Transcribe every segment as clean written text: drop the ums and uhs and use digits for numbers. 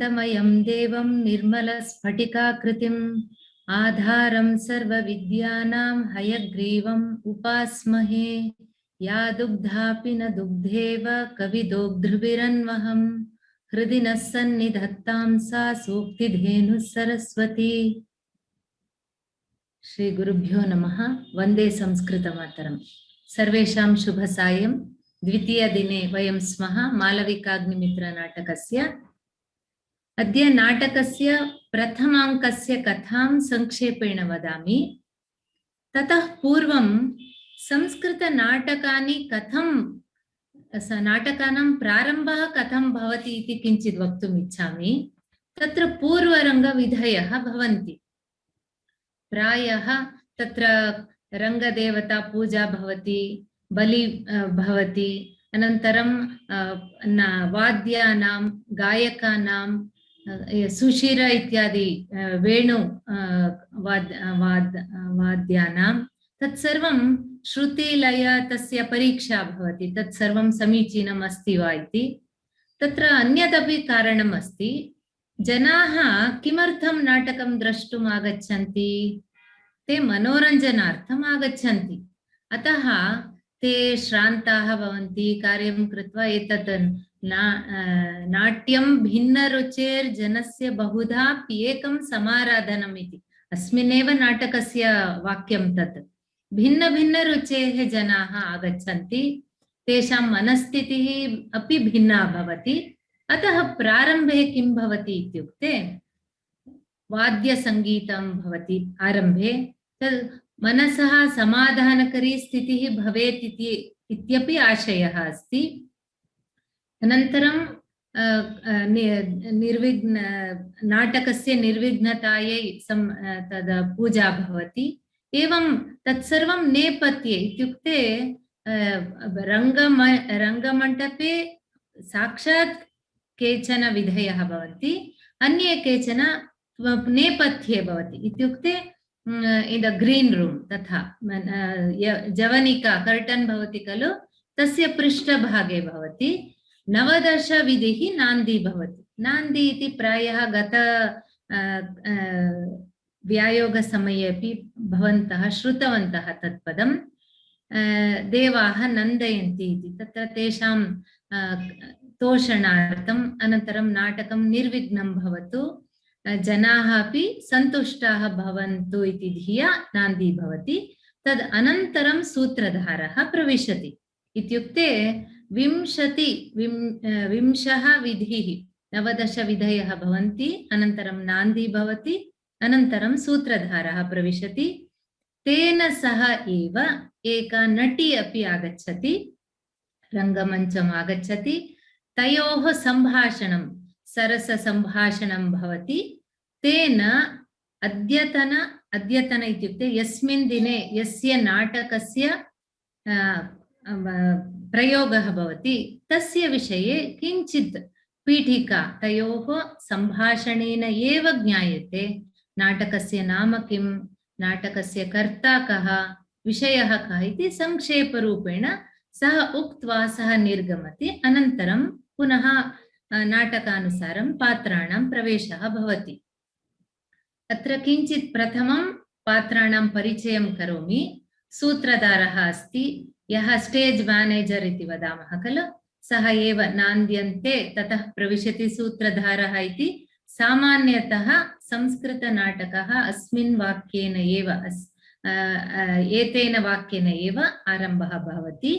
शान्तमयं देवं निर्मलस्फटिकाकृतिम् आधारं सर्वविद्यानां हयग्रीवम् उपास्महे। या दुग्धापि न दुग्धेव कविदोग्ध्रुभिरन्वहं हृदि नः सन्निधत्तां सा सूक्तिधेनुः सरस्वती। श्री गुरुभ्यो नमः। वंदे संस्कृतमातरम्। सर्वेषां शुभसायं। द्वितीय दिने वयं स्मः मालविकाग्निमित्रनाटकस्य। अद्य नाटकस्य प्रथमाङ्कस्य कथां संक्षेपेण वदामि। ततः पूर्वं संस्कृतनाटकानि कथं नाटकानां प्रारम्भः कथं भवति इति किञ्चित् वक्तुम् इच्छामि। तत्र पूर्वरङ्गविधयः भवन्ति। प्रायः तत्र रङ्गदेवता पूजा भवति, बलि भवति, अनन्तरं वाद्यानां गायकानां सुशिर इत्यादि वेणु वाद्यानां तत्सर्वं श्रुतिलय तस्य परीक्षा भवति। तत्सर्वं समीचीनम् अस्ति वा इति। तत्र अन्यदपि कारणम् अस्ति। जनाः किमर्थं नाटकं द्रष्टुम् आगच्छन्ति? ते मनोरञ्जनार्थम् आगच्छन्ति। अतः ते श्रान्ताः भवन्ति। कार्यं कृत्वा एतत् नाट्यं भिन्नरुचेर्जनस्य बहुधाप्येकं समाराधनम् इति अस्मिन्नेव नाटकस्य वाक्यं। तत् भिन्नभिन्नरुचेः जनाः आगच्छन्ति। तेषां मनस्थितिः अपि भिन्ना भवति। अतः प्रारम्भे किं भवति इत्युक्ते वाद्यसङ्गीतं भवति। आरम्भे तद् मनसः समाधानकरी स्थितिः भवेत् इत्यपि आशयः अस्ति। अनन्तरं नाटकस्य निर्विघ्नतायै तद् पूजा भवति। एवं तत्सर्वं नेपथ्ये इत्युक्ते रङ्गमण्डपे साक्षात् केचन विधयः भवन्ति, अन्ये केचन नेपथ्ये भवति। इत्युक्ते इन् द ग्रीन् रूम् तथा जवनिका कर्टन् भवति खलु, तस्य पृष्ठभागे भवति। 19 विधिः नान्दी भवति। नान्दी इति प्रायः गत व्यायोगसमये अपि भवन्तः श्रुतवन्तः तत्पदं। देवाः नन्दयन्ति इति। तत्र तेषां तोषणार्थम् अनन्तरं नाटकं निर्विघ्नं भवतु, जनाः अपि सन्तुष्टाः भवन्तु इति धिया नान्दी भवति। तद् अनन्तरं सूत्रधारः प्रविशति। इत्युक्ते 20 विधिः 19 विधयः भवन्ति। अनन्तरं नान्दी भवति, अनन्तरं सूत्रधारः प्रविशति। तेन सह एव एका नटी अपि आगच्छति, रङ्गमञ्चम् आगच्छति। तयोः सम्भाषणं सरससम्भाषणं भवति। तेन अद्यतन इत्युक्ते यस्मिन् दिने यस्य नाटकस्य प्रयोगः भवति तस्य विषये किञ्चित् पीठिका तयोः सम्भाषणेन एव ज्ञायते। नाटकस्य नाम किं, नाटकस्य कर्ता कः, विषयः कः इति संक्षेपरूपेण सः उक्त्वा सः निर्गमति। अनन्तरं पुनः नाटकानुसारं पात्राणां प्रवेशः भवति। अत्र किञ्चित् प्रथमं पात्राणां परिचयं करोमि। सूत्रधारः अस्ति, यः स्टेज् मैनेजर् इति वदामः खलु, सः एव नान्द्यन्ते ततः प्रविशति सूत्रधारः इति। सामान्यतः संस्कृतनाटकः अस्मिन् वाक्येन एव एतेन वाक्येन एव आरम्भः भवति।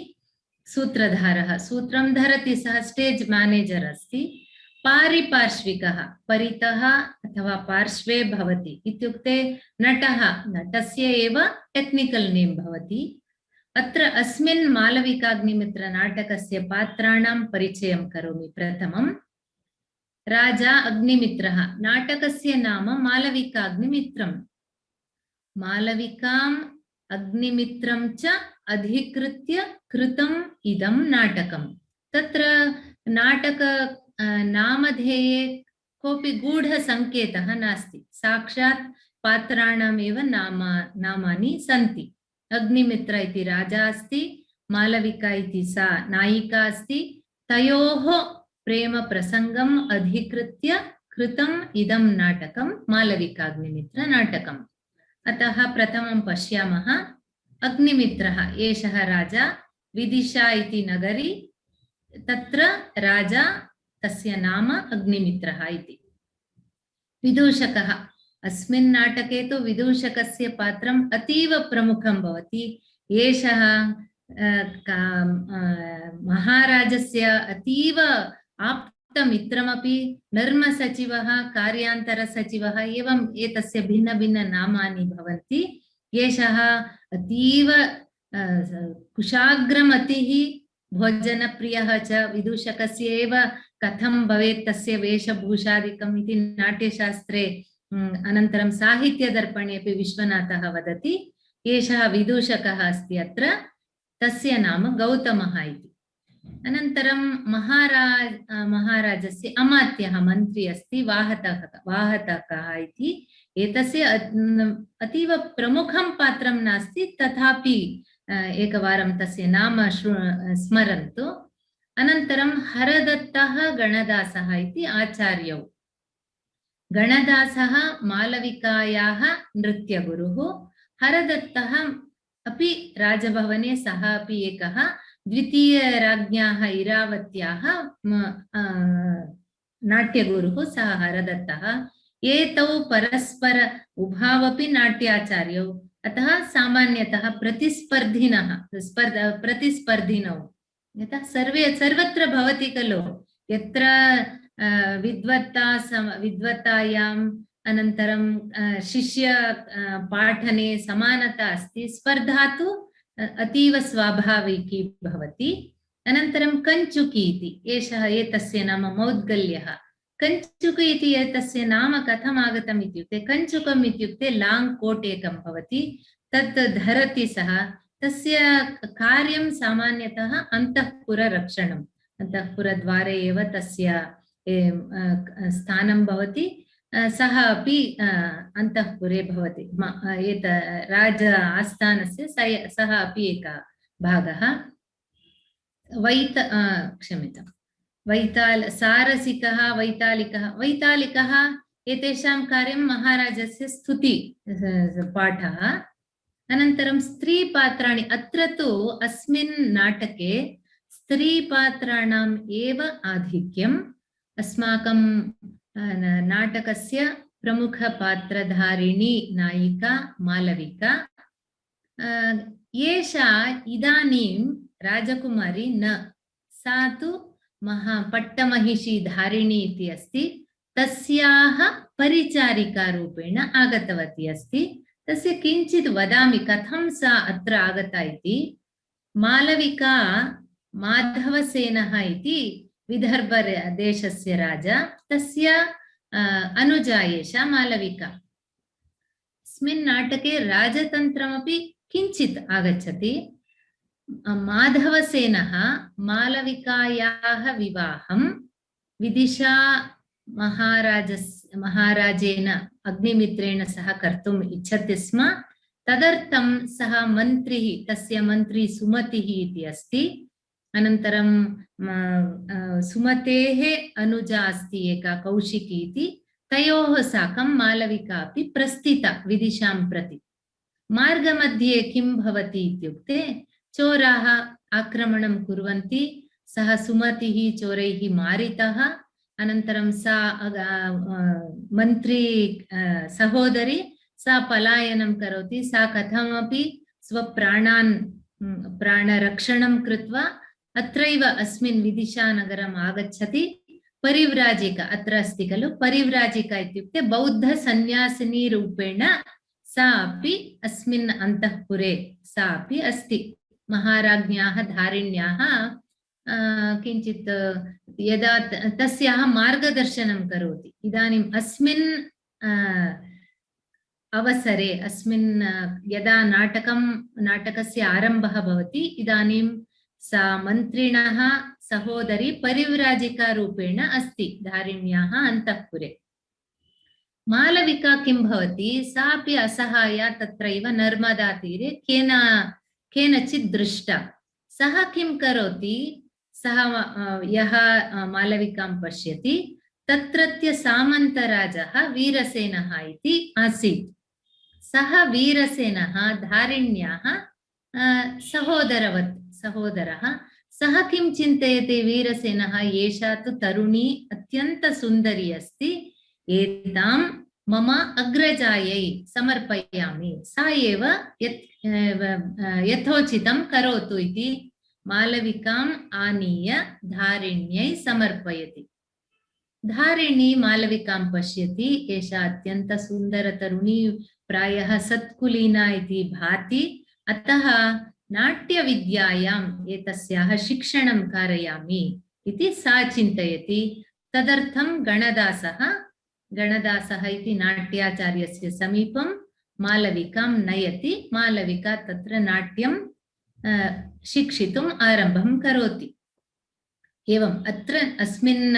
सूत्रधारः सूत्रं धरति, सः स्टेज् मैनेजर् अस्ति। पारिपार्श्विकः परितः अथवा पार्श्वे भवति। इत्युक्ते नटः, नटस्य एव टेक्निकल् नेम् भवति। अत्र अस्मिन् मालविकाग्निमित्रनाटकस्य पात्राणां परिचयं करोमि। प्रथमं राजा अग्निमित्रः। नाटकस्य नाम मालविकाग्निमित्रम्। मालविकाम् अग्निमित्रं च अधिकृत्य कृतम् इदं नाटकम्। तत्र नाटक नामधेये कोऽपि गूढसङ्केतः नास्ति। साक्षात् पात्राणामेव नामानि सन्ति। अग्निमित्र इति राजा अस्ति, मालविका इति सा नायिका अस्ति। तयोः प्रेम प्रसंगम अधिकृत्य कृतम् इदं नाटकं मालविकाग्निमित्रनाटकम्। अतः प्रथमं पश्यामः। अग्निमित्रः एषः राजा, विदिशा इति नगरी, तत्र राजा, तस्य नाम अग्निमित्रः इति। विदूषकः, अस्मिन् नाटके तु विदूषकस्य पात्रम् अतीव प्रमुखं भवति। एषः महाराजस्य अतीव आप्तमित्रमपि, नर्मसचिवः, कार्यान्तरसचिवः, एवम् एतस्य भिन्न भिन्न नामानि भवन्ति। एषः अतीव कुशाग्रमतिः, भोजनप्रियः च। विदूषकस्य एव कथं भवेत् तस्य वेशभूषादिकम् इति नाट्यशास्त्रे अनन्तरं साहित्यदर्पणे अपि विश्वनाथः वदति। एषः विदूषकः अस्ति अत्र, तस्य नाम गौतमः इति। अनन्तरं महाराजस्य अमात्यः मन्त्री अस्ति वाहतकः इति। एतस्य अतीव प्रमुखं पात्रं नास्ति, तथापि एकवारं तस्य नाम स्मरन्तु। अनन्तरं हरदत्तः गणदासः इति आचार्यौ। गणदासः मालविकायाः नृत्यगुरुः, हरदत्तः अपि राजभवने सः अपि एकः द्वितीयराज्ञ्याः इरावत्याः नाट्यगुरुः, सः हरदत्तः। एतौ परस्पर उभावपि नाट्याचार्यौ, अतः सामान्यतः प्रतिस्पर्धिनौ। यतः सर्वत्र भवति खलु, यत्र विद्वत्तायाम् अनन्तरं शिष्य पाठने समानता अस्ति, स्पर्धा तु अतीव स्वाभाविकी भवति। अनन्तरं कञ्चुकी इति, एतस्य नाम मौद्गल्यः। कञ्चुक इति एतस्य नाम कथम् आगतम् इत्युक्ते, कञ्चुकम् इत्युक्ते लाङ्ग् कोट् एकं भवति, तत् धरति सः। तस्य कार्यं सामान्यतः अन्तःपुररक्षणम्, अन्तःपुरद्वारे एव तस्य स्थानं भवति। सः अपि अन्तःपुरे भवति, राज आस्थानस्य सः अपि एकः भागः। सारसिकः, वैतालिकः, एतेषां कार्यं महाराजस्य स्तुति पाठः। अनन्तरं स्त्रीपात्राणि, अत्र तु अस्मिन् नाटके स्त्रीपात्राणाम् एव आधिक्यम्। अस्माकं नाटकस्य प्रमुखपात्रधारिणी नायिका मालविका। एषा इदानीं राजकुमारी न, सा तु पट्टमहिषी धारिणी इति अस्ति, तस्याः परिचारिकारूपेण आगतवती अस्ति। तस्य किञ्चित् वदामि कथं सा अत्र आगता इति। मालविका माधवसेनः इति विदर्भदेशस्य राजा, तस्य अनुजा एषा मालविका। अस्मिन् नाटके राजतन्त्रमपि किञ्चित् आगच्छति। माधवसेनः मालविकायाः विवाहं विदिशा महाराजेन अग्निमित्रेण सह कर्तुम् इच्छति स्म। तदर्थं सः मन्त्री, तस्य मन्त्री सुमतिः इति अस्ति। अनन्तरं सुमतेः अनुजा अस्ति एका कौशिकी इति, तयोः साकं मालविका अपि प्रस्थिता विदिशां प्रति। मार्गमध्ये किं भवति इत्युक्ते, चोराः आक्रमणं कुर्वन्ति, सः सुमतिः चोरैः मारितः। अनन्तरं सा मन्त्री सहोदरी, सा पलायनं करोति। सा कथमपि प्राणरक्षणं कृत्वा अत्रैव अस्मिन् विदिशानगरम् आगच्छति। परिव्राजिका अत्र अस्ति खलु, परिव्राजिका इत्युक्ते बौद्धसन्न्यासिनी रूपेण सा अपि अस्मिन् अन्तःपुरे सा अपि अस्ति। महाराज्ञ्याः धारिण्याः किञ्चित् यदा तस्याः मार्गदर्शनं करोति। इदानीम् अस्मिन् अवसरे, अस्मिन् यदा नाटकस्य आरम्भः भवति, इदानीं सा मन्त्रिणः सहोदरी परिव्राजिका रूपेण अस्ति धारिण्याः अन्तःपुरे। मालविका किं भवति, सापि असहाया तत्रैव नर्मदातीरे केनचित् दृष्टा। सः किं करोति, सः यः मालविकां पश्यति, तत्रत्य सामन्तराजः वीरसेनः इति आसीत्। सः वीरसेनः धारिण्याः सहोदरः। सः किं चिन्तयति वीरसेनः, एषा तु तरुणी अत्यन्तसुन्दरी अस्ति, एतां मम अग्रजायै समर्पयामि, सा एव यथोचितं करोतु इति मालविकाम् आनीय धारिण्यै समर्पयति। धारिणी मालविकां पश्यति, एषा अत्यन्तसुन्दरतरुणी, प्रायः सत्कुलीना इति भाति, अतः नाट्यविद्यायाम् एतस्याः शिक्षणं कारयामि इति सा चिन्तयति। तदर्थं गणदासः इति नाट्याचार्यस्य समीपं मालविकां नयति। मालविका तत्र नाट्यं शिक्षितुम् आरम्भं करोति। एवम् अत्र अस्मिन्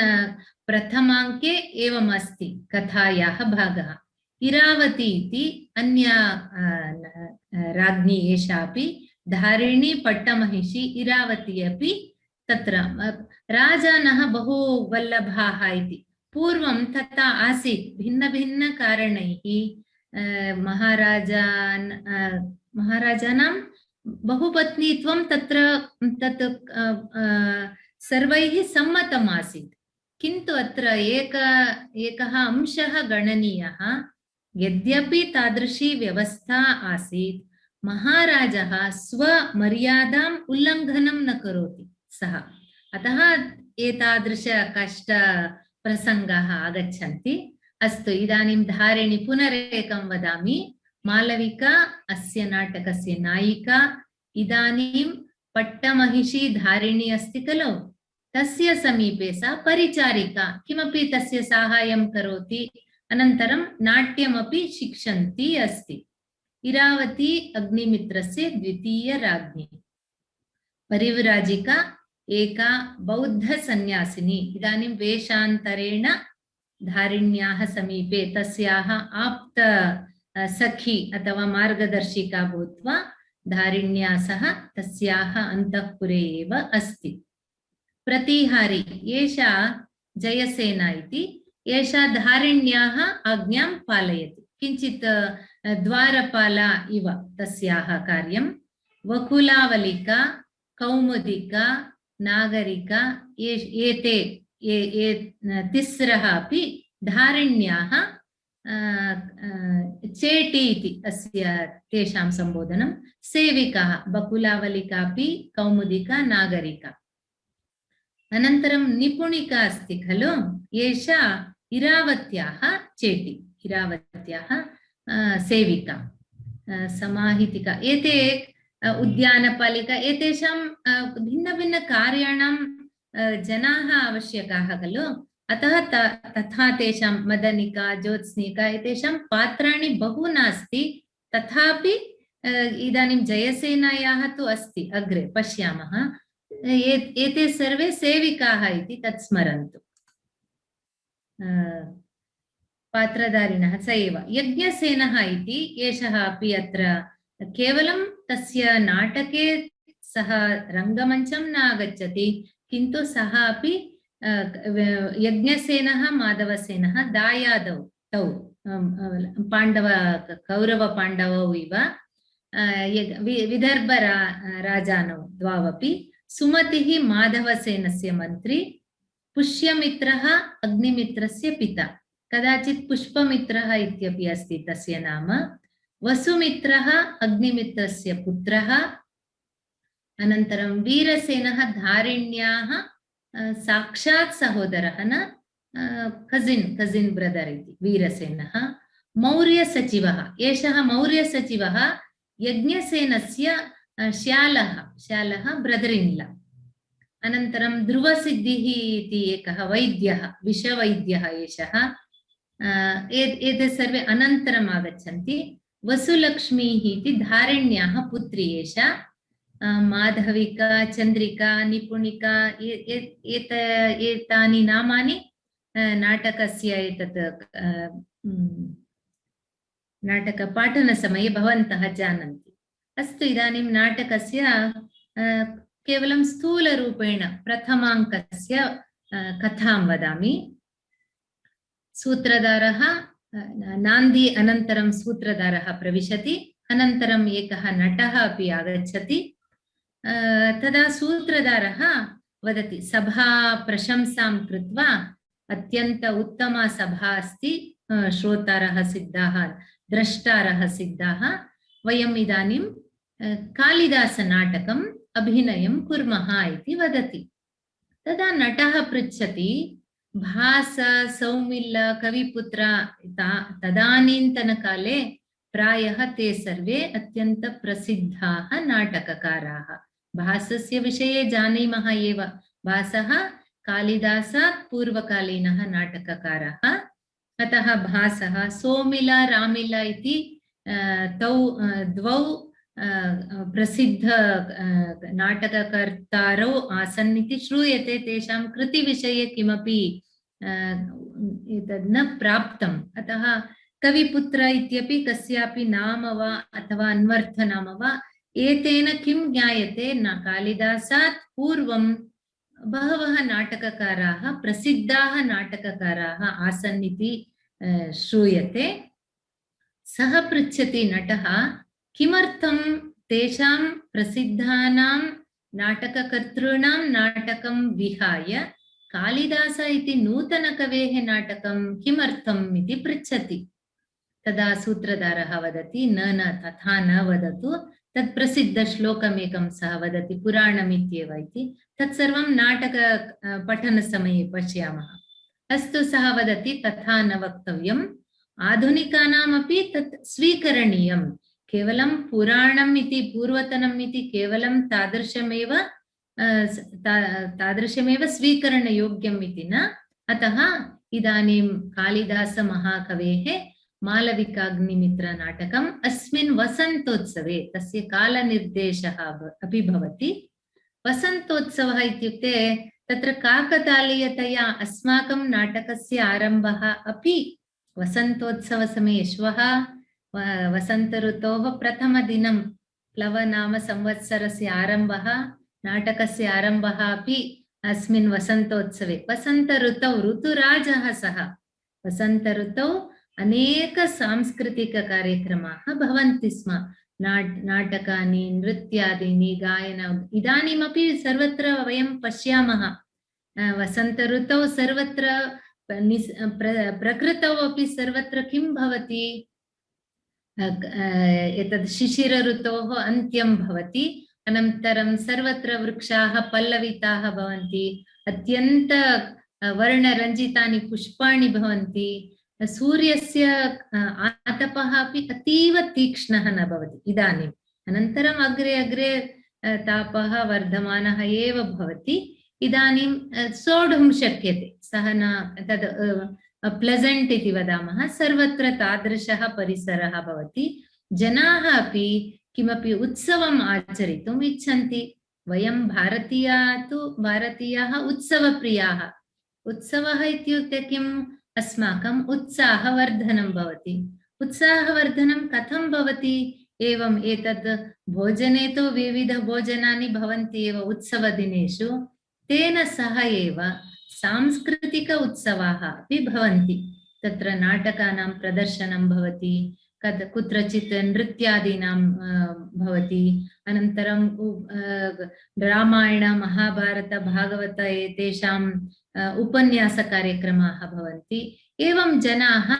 प्रथमाङ्के एवम् अस्ति कथायाः भागः। इरावती इति अन्या राज्ञी, एषा अपि धारिणी पट्टमहिषी इरावती अपि तत्र राजानः बहु वल्लभाः इति पूर्वं तथा आसीत्। भिन्नभिन्नकारणैः महाराजानां बहुपत्नीत्वं तत् सर्वैः सम्मतम् आसीत्, किन्तु अत्र एकः अंशः गणनीयः। यद्यपि तादृशी व्यवस्था आसीत्, महाराजः स्वमर्यादाम् उल्लङ्घनं न करोति सः, अतः एतादृश कष्टप्रसङ्गाः आगच्छन्ति। अस्तु, इदानीं धारिणी पुनरेकं वदामि। मालविका अस्य नाटकस्य नायिका। इदानीं पट्टमहिषी धारिणी अस्ति खलु, तस्य समीपे सा परिचारिका, किमपि तस्य साहाय्यं करोति, अनन्तरं नाट्यमपि शिक्षन्ती अस्ति। इरावती अग्निमित्रस्य द्वितीय राज्ञी। परिव्राजिका एका बौद्धसन्यासिनी। इदानीं वेषान्तरेण धारिण्याः समीपे तस्याः आप्त सखी अथवा मार्गदर्शिका भूत्वा धारिण्या सह तस्याः अन्तःपुरे एव अस्ति। प्रतिहारी एषा जयसेना इति, एषा धारिण्याः आज्ञां पालयति, किञ्चित् द्वारपाला इव तस्याः कार्यं। वकुलावलिका, कौमुदिका, नागरिका, एते तिस्रः अपि धारिण्याः चेटी इति अस्य तेषां सम्बोधनं। सेविकाः बकुलावलिका अपि, कौमुदिका, नागरिका। अनन्तरं निपुणिका अस्ति खलु, एषा इरावत्याः चेटी, इरावत्याः सेविका, समाहितिका। एते उद्यानपालिका, एतेषां भिन्नभिन्नकार्याणां जनाः आवश्यकाः खलु, अतः तथा तेषां मदनिका, ज्योत्स्निका, एतेषां पात्राणि बहु नास्ति। तथापि इदानीं जयसेनायाः तु अस्ति, अग्रे पश्यामः। एते सर्वे सेविकाः इति तत् स्मरन्तु। पात्रधारिणः स एव यज्ञसेनः इति, एषः अपि अत्र केवलं तस्य नाटके सः रङ्गमञ्चं न आगच्छति, किन्तु सः अपि यज्ञसेनः माधवसेनः दायादौ तौ कौरवपाण्डवौ इव विदर्भ राजानौ द्वावपि। सुमतिः माधवसेनस्य मन्त्री, पुष्यमित्रः अग्निमित्रस्य पिता, कदाचित् पुष्पमित्रः इत्यपि अस्ति तस्य नाम। वसुमित्रः अग्निमित्रस्य पुत्रः। अनन्तरं वीरसेनः धारिण्याः साक्षात् सहोदरः, न कजिन् ब्रदर् इति वीरसेनः। मौर्यसचिवः, एषः मौर्यसचिवः यज्ञसेनस्य श्यालः ब्रदर् इन् लॉ। अनन्तरं ध्रुवसिद्धिः इति एकः वैद्यः, विषवैद्यः एषः। एते सर्वे अनन्तरम् आगच्छन्ति। वसुलक्ष्मीः इति धारिण्याः पुत्री एषा। माधविका, चन्द्रिका, निपुणिका, एतानि नामानि नाटकस्य एतत् नाटकपाठनसमये भवन्तः जानन्ति। अस्तु, इदानीं नाटकस्य केवलं स्थूलरूपेण प्रथमाङ्कस्य कथां वदामि। सूत्रधारः नान्दी अनन्तरं सूत्रधारः प्रविशति, अनन्तरम् एकः नटः अपि आगच्छति। तदा सूत्रधारः वदति, सभा प्रशंसां कृत्वा अत्यन्त उत्तमा सभा अस्ति, श्रोतारः सिद्धाः, द्रष्टारः सिद्धाः, वयम् इदानीं कालिदासनाटकम् अभिनयं कुर्मः इति वदति। तदा नटः पृच्छति, भास, सौमिल्ल, कविपुत्र तदानीन्तनकाले प्रायः ते सर्वे अत्यन्त प्रसिद्धाः नाटककाराः। भासस्य विषये जानीमः एव, भासः कालिदासात् पूर्वकालीनः नाटककारः। अतः भासः, सौमिल, रामिल इति द्वौ प्रसिद्ध नाटककर्तारौ आसन् इति श्रूयते। तेषां कृतिविषये किमपि एतद् न प्राप्तम्। अतः कविपुत्र इत्यपि कस्यापि नाम वा अथवा अन्वर्थनाम वा एतेन किं ज्ञायते, न कालिदासात् पूर्वं बहवः नाटककाराः, प्रसिद्धाः नाटककाराः आसन् इति श्रूयते। सः पृच्छति नटः, किमर्थं तेषां प्रसिद्धानां नाटककर्तॄणां नाटकं विहाय कालिदास इति नूतनकवेः नाटकं किमर्थम् इति पृच्छति। तदा सूत्रधारः वदति, न तथा न वदतु, तत् प्रसिद्धश्लोकमेकं सः वदति, पुराणमित्येव इति, तत्सर्वं नाटक पठनसमये पश्यामः। अस्तु, सः वदति, तथा न वक्तव्यम्, आधुनिकानामपि तत् स्वीकरणीयं, केवलं पुराणम् इति, पूर्वतनम् इति केवलं तादृशमेव स्वीकरणयोग्यम् इति न। अतः इदानीं कालिदासमहाकवेः मालविकाग्निमित्रनाटकम् अस्मिन् वसन्तोत्सवे, तस्य कालनिर्देशः अपि भवति। वसन्तोत्सवः इत्युक्ते तत्र काकतालीयतया अस्माकं नाटकस्य आरम्भः अपि वसन्तोत्सवसमये, श्वः वसन्त ऋतोः प्रथमदिनं प्लवनाम संवत्सरस्य आरम्भः, नाटकस्य आरम्भः अपि अस्मिन् वसन्तोत्सवे। वसन्त ऋतौ ऋतुराजः सः, वसन्त ऋतौ अनेक सांस्कृतिककार्यक्रमाः भवन्ति स्म, नाटकानि, नृत्यादीनि, गायन, इदानीमपि सर्वत्र वयं पश्यामः। वसन्त ऋतौ सर्वत्र प्रकृतौ अपि सर्वत्र किं भवति, एतद् शिशिर ऋतोः अन्त्यं भवति, अनन्तरं सर्वत्र वृक्षाः पल्लविताः भवन्ति, अत्यन्त वर्णरञ्जितानि पुष्पाणि भवन्ति, सूर्यस्य आतपः अपि अतीव तीक्ष्णः न भवति इदानीम्। अनन्तरम् अग्रे अग्रे तापः वर्धमानः एव भवति। इदानीं सोढुं शक्यते, सः न तद् प्लेजेंट इति वदामः, सर्वत्र तादृशः परिसरः भवति। जनाः अपि किमपि उत्सवम् आचरितुम् इच्छन्ति। वयं भारतीयाः उत्सवप्रियाः। उत्सवः इत्युक्ते किम्, अस्माकम् उत्साहवर्धनं भवति। उत्साहवर्धनं कथं भवति, एवम् एतद् भोजने तु विविधभोजनानि भवन्ति एव उत्सवदिनेषु, तेन सह एव सांस्कृतिक उत्सवाः अपि भवन्ति। तत्र नाटकानां प्रदर्शनं भवति, कुत्रचित् नृत्यादीनां भवति, अनन्तरं रामायण, महाभारत, भागवत एतेषां उपन्यासकार्यक्रमाः भवन्ति। एवं जनाः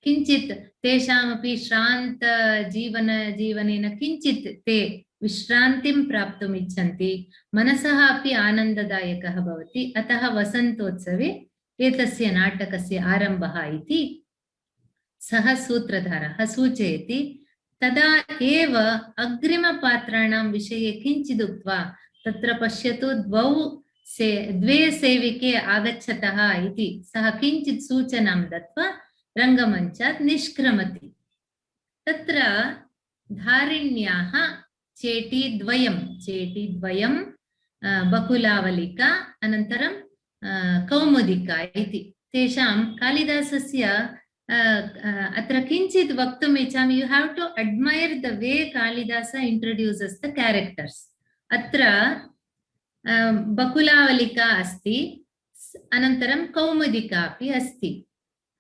किञ्चित् तेषामपि श्रान्तजीवनेन किञ्चित् ते विश्रान्तिं प्राप्तुम् इच्छन्ति, मनसः अपि आनन्ददायकः भवति। अतः वसन्तोत्सवे एतस्य नाटकस्य आरम्भः इति सः सूत्रधारः सूचयति। तदा एव अग्रिमपात्राणां विषये किञ्चित् उक्त्वा, तत्र पश्यतु, द्वे सेविके आगच्छतः इति सः किञ्चित् सूचनां दत्त्वा रङ्गमञ्चात् निष्क्रमति। तत्र धारिण्याः चेटीद्वयं बकुलावलिका अनन्तरं कौमुदिका इति, तेषां कालिदासस्य अत्र किञ्चित् वक्तुम् इच्छामि। You have to admire the way Kalidasa introduces the characters. अत्र बकुलावलिका अस्ति, अनन्तरं कौमुदिका अपि अस्ति।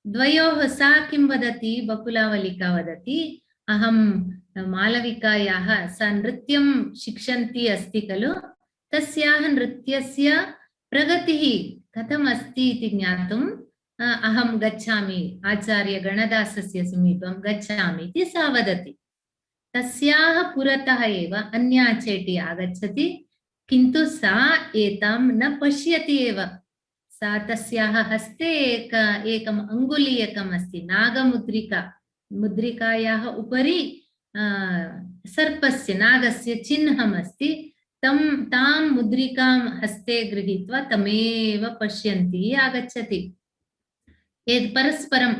द्वयोः सा किं वदति, बकुलावलिका वदति, अहं मालविकायाः सा नृत्यं शिक्षन्ती अस्ति खलु, तस्याः नृत्यस्य प्रगतिः कथम् अस्ति इति ज्ञातुं अहं गच्छामि, आचार्य गणदासस्य समीपं गच्छामि इति सा वदति। तस्याः पुरतः एव अन्या चेटी आगच्छति, किन्तु सा एतां न पश्यति एव। सा तस्याः हस्ते एकम् अङ्गुलीयकम् अस्ति, नागमुद्रिका, मुद्रिकायाः उपरि सर्पस्य, नागस्य चिह्नम् अस्ति। तां मुद्रिकां हस्ते गृहीत्वा तमेव पश्यन्ती आगच्छति। एतत् परस्परं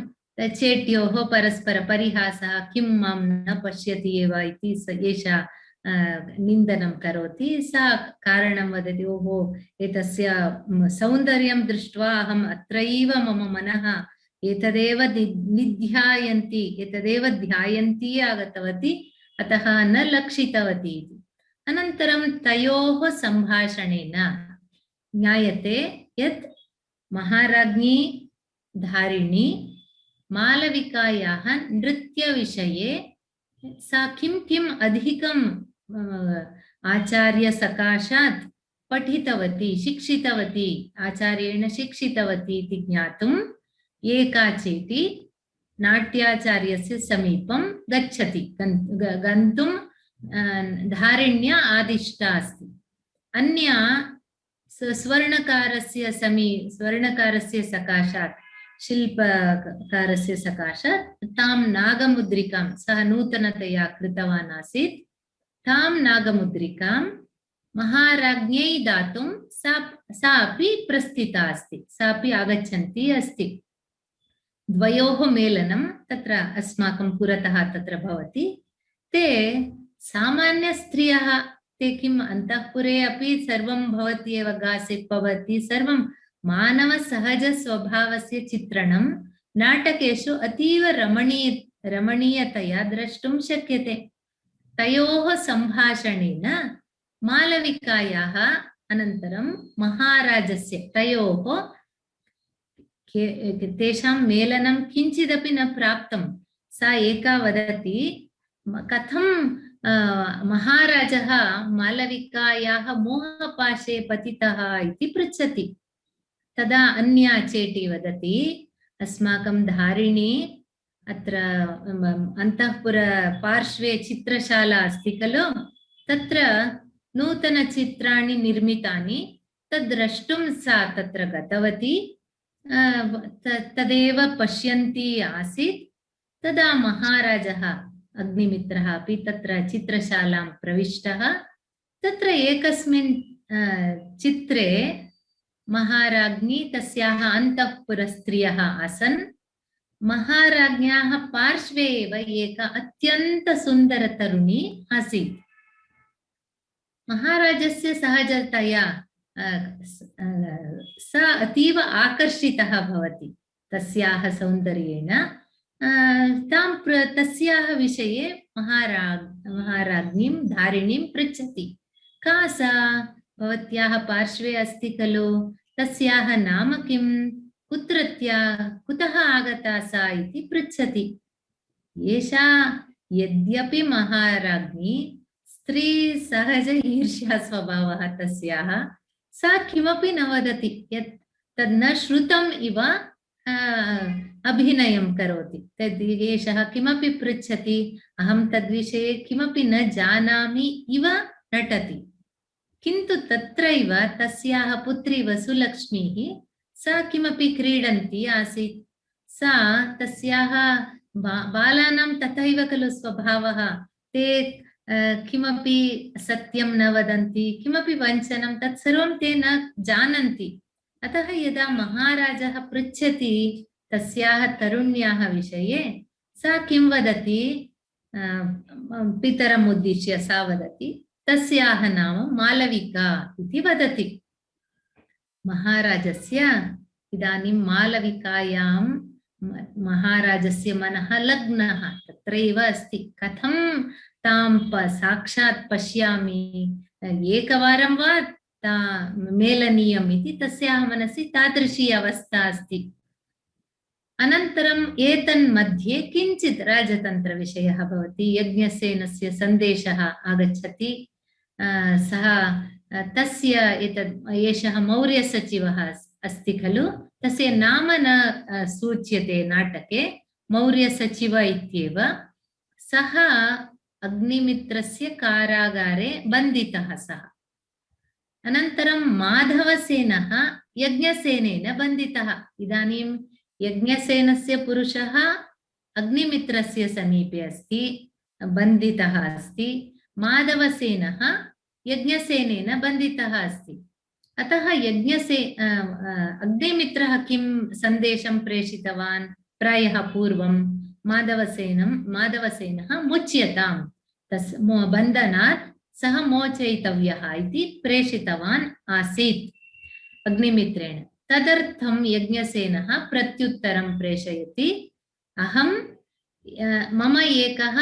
चेट्योः परस्पर परिहासः, किं मां न पश्यति एव इति एषा निन्दनं करोति। सा कारणं वदति, ओहो एतस्य सौन्दर्यं दृष्ट्वा अहम् अत्रैव मम मनः एतदेव निध्यायन्ति, एतदेव ध्यायन्ती आगतवती, अतः न लक्षितवती इति। अनन्तरं तयोः सम्भाषणेन ज्ञायते यत् महाराज्ञी धारिणी मालविकायाः नृत्यविषये सा किम् अधिकं आचार्यसकाशात् पठितवती, शिक्षितवती, आचार्येण शिक्षितवती इति ज्ञातुम् एका चेटी नाट्याचार्यस्य समीपं गच्छति, गन्तुं धारिण्या आदिष्टा अस्ति। अन्या स्वर्णकारस्य सकाशात्, शिल्पकारस्य सकाशात् तां नागमुद्रिकां सः नूतनतया कृतवान् आसीत्, तां नागमुद्रिकां महाराज्ञै दातुं सा अपि प्रस्थिता अस्ति, सा अपि आगच्छन्ती अस्ति। द्वयोः मेलनं तत्र अस्माकं पुरतः तत्र भवति। ते सामान्यस्त्रियः, ते किम् अन्तःपुरे अपि सर्वं भवति एव, गासिप् भवति, सर्वं मानवसहजस्वभावस्य चित्रणं नाटकेषु अतीव रमणीयतया द्रष्टुं शक्यते। तयोः सम्भाषणेन मालविकायाः अनन्तरं महाराजस्य, तयोः तेषां मेलनं किञ्चिदपि न प्राप्तं। सा एका वदति, कथं महाराजः मालविकायाः मोहपाशे पतितः इति पृच्छति। तदा अन्या चेटी वदति, अस्माकं धारिणी अत्र अन्तःपुर पार्श्वे चित्रशाला अस्ति खलु, तत्र नूतनचित्राणि निर्मितानि, तद् द्रष्टुं सा तत्र गतवती, तदेव पश्यन्ती आसीत्। तदा महाराजः अग्निमित्रः अपि तत्र चित्रशालां प्रविष्टः। तत्र एकस्मिन् चित्रे महाराज्ञी तस्याः अन्तःपुरस्त्रियः आसन्। महाराज्ञ्याः पार्श्वे एव एका अत्यन्तसुन्दरतरुणी आसीत्। महाराजस्य सहजतया सा अतीव आकर्षितः भवति तस्याः सौन्दर्येण। तस्याः विषये महाराज्ञीं धारिणीं पृच्छति, का सा, भवत्याः पार्श्वे अस्ति खलु, तस्याः नाम किं, कुतः आगता सा इति पृच्छति। एषा यद्यपि महाराज्ञी स्त्री सहज ईर्ष्या स्वभावः तस्याः, सा किमपि न वदति, यत् तद् न श्रुतम् इव अभिनयं करोति। तद् एषः किमपि पृच्छति, अहं तद्विषये किमपि न जानामि इव नटति। किन्तु तत्रैव तस्याः पुत्री वसुलक्ष्मीः, सा किमपि क्रीडन्ती आसीत्। सा तस्याः बालानां तथैव खलु स्वभावः, ते किमपि सत्यं न वदन्ति, किमपि वञ्चनं तत्सर्वं ते न जानन्ति। अतः यदा महाराजः पृच्छति तस्याः तरुण्याः विषये, सा किं वदति, पितरम् उद्दिश्य सा वदति, तस्याः नाम मालविका इति वदति। महाराजस्य इदानीं मालविकायां महाराजस्य मनः लग्नः तत्रैव अस्ति। कथं तां साक्षात् पश्यामि, एकवारं वा मेलनीयम् इति तस्याः मनसि तादृशी अवस्था अस्ति। अनन्तरम् एतन्मध्ये किञ्चित् राजतन्त्रविषयः भवति। यज्ञसेनस्य सन्देशः आगच्छति। सः तस्य एषः मौर्यसचिवः अस्ति खलु, तस्य नाम न सूच्यते नाटके, मौर्यसचिव इत्येव। सः अग्निमित्रस्य कारागारे बन्धितः सः। अनन्तरं माधवसेनः यज्ञसेनेन बन्धितः। इदानीं यज्ञसेनस्य पुरुषः अग्निमित्रस्य समीपे अस्ति, बन्धितः अस्ति। माधवसेनः यज्ञसेनेन बन्धितः अस्ति। अतः अग्निमित्रः किं सन्देशं प्रेषितवान्? प्रायः पूर्वं माधवसेनः मुच्यताम्, बन्धनात् सः मोचयितव्यः इति प्रेषितवान् आसीत् अग्निमित्रेण। तदर्थं यज्ञसेनः प्रत्युत्तरं प्रेषयति। मम एकः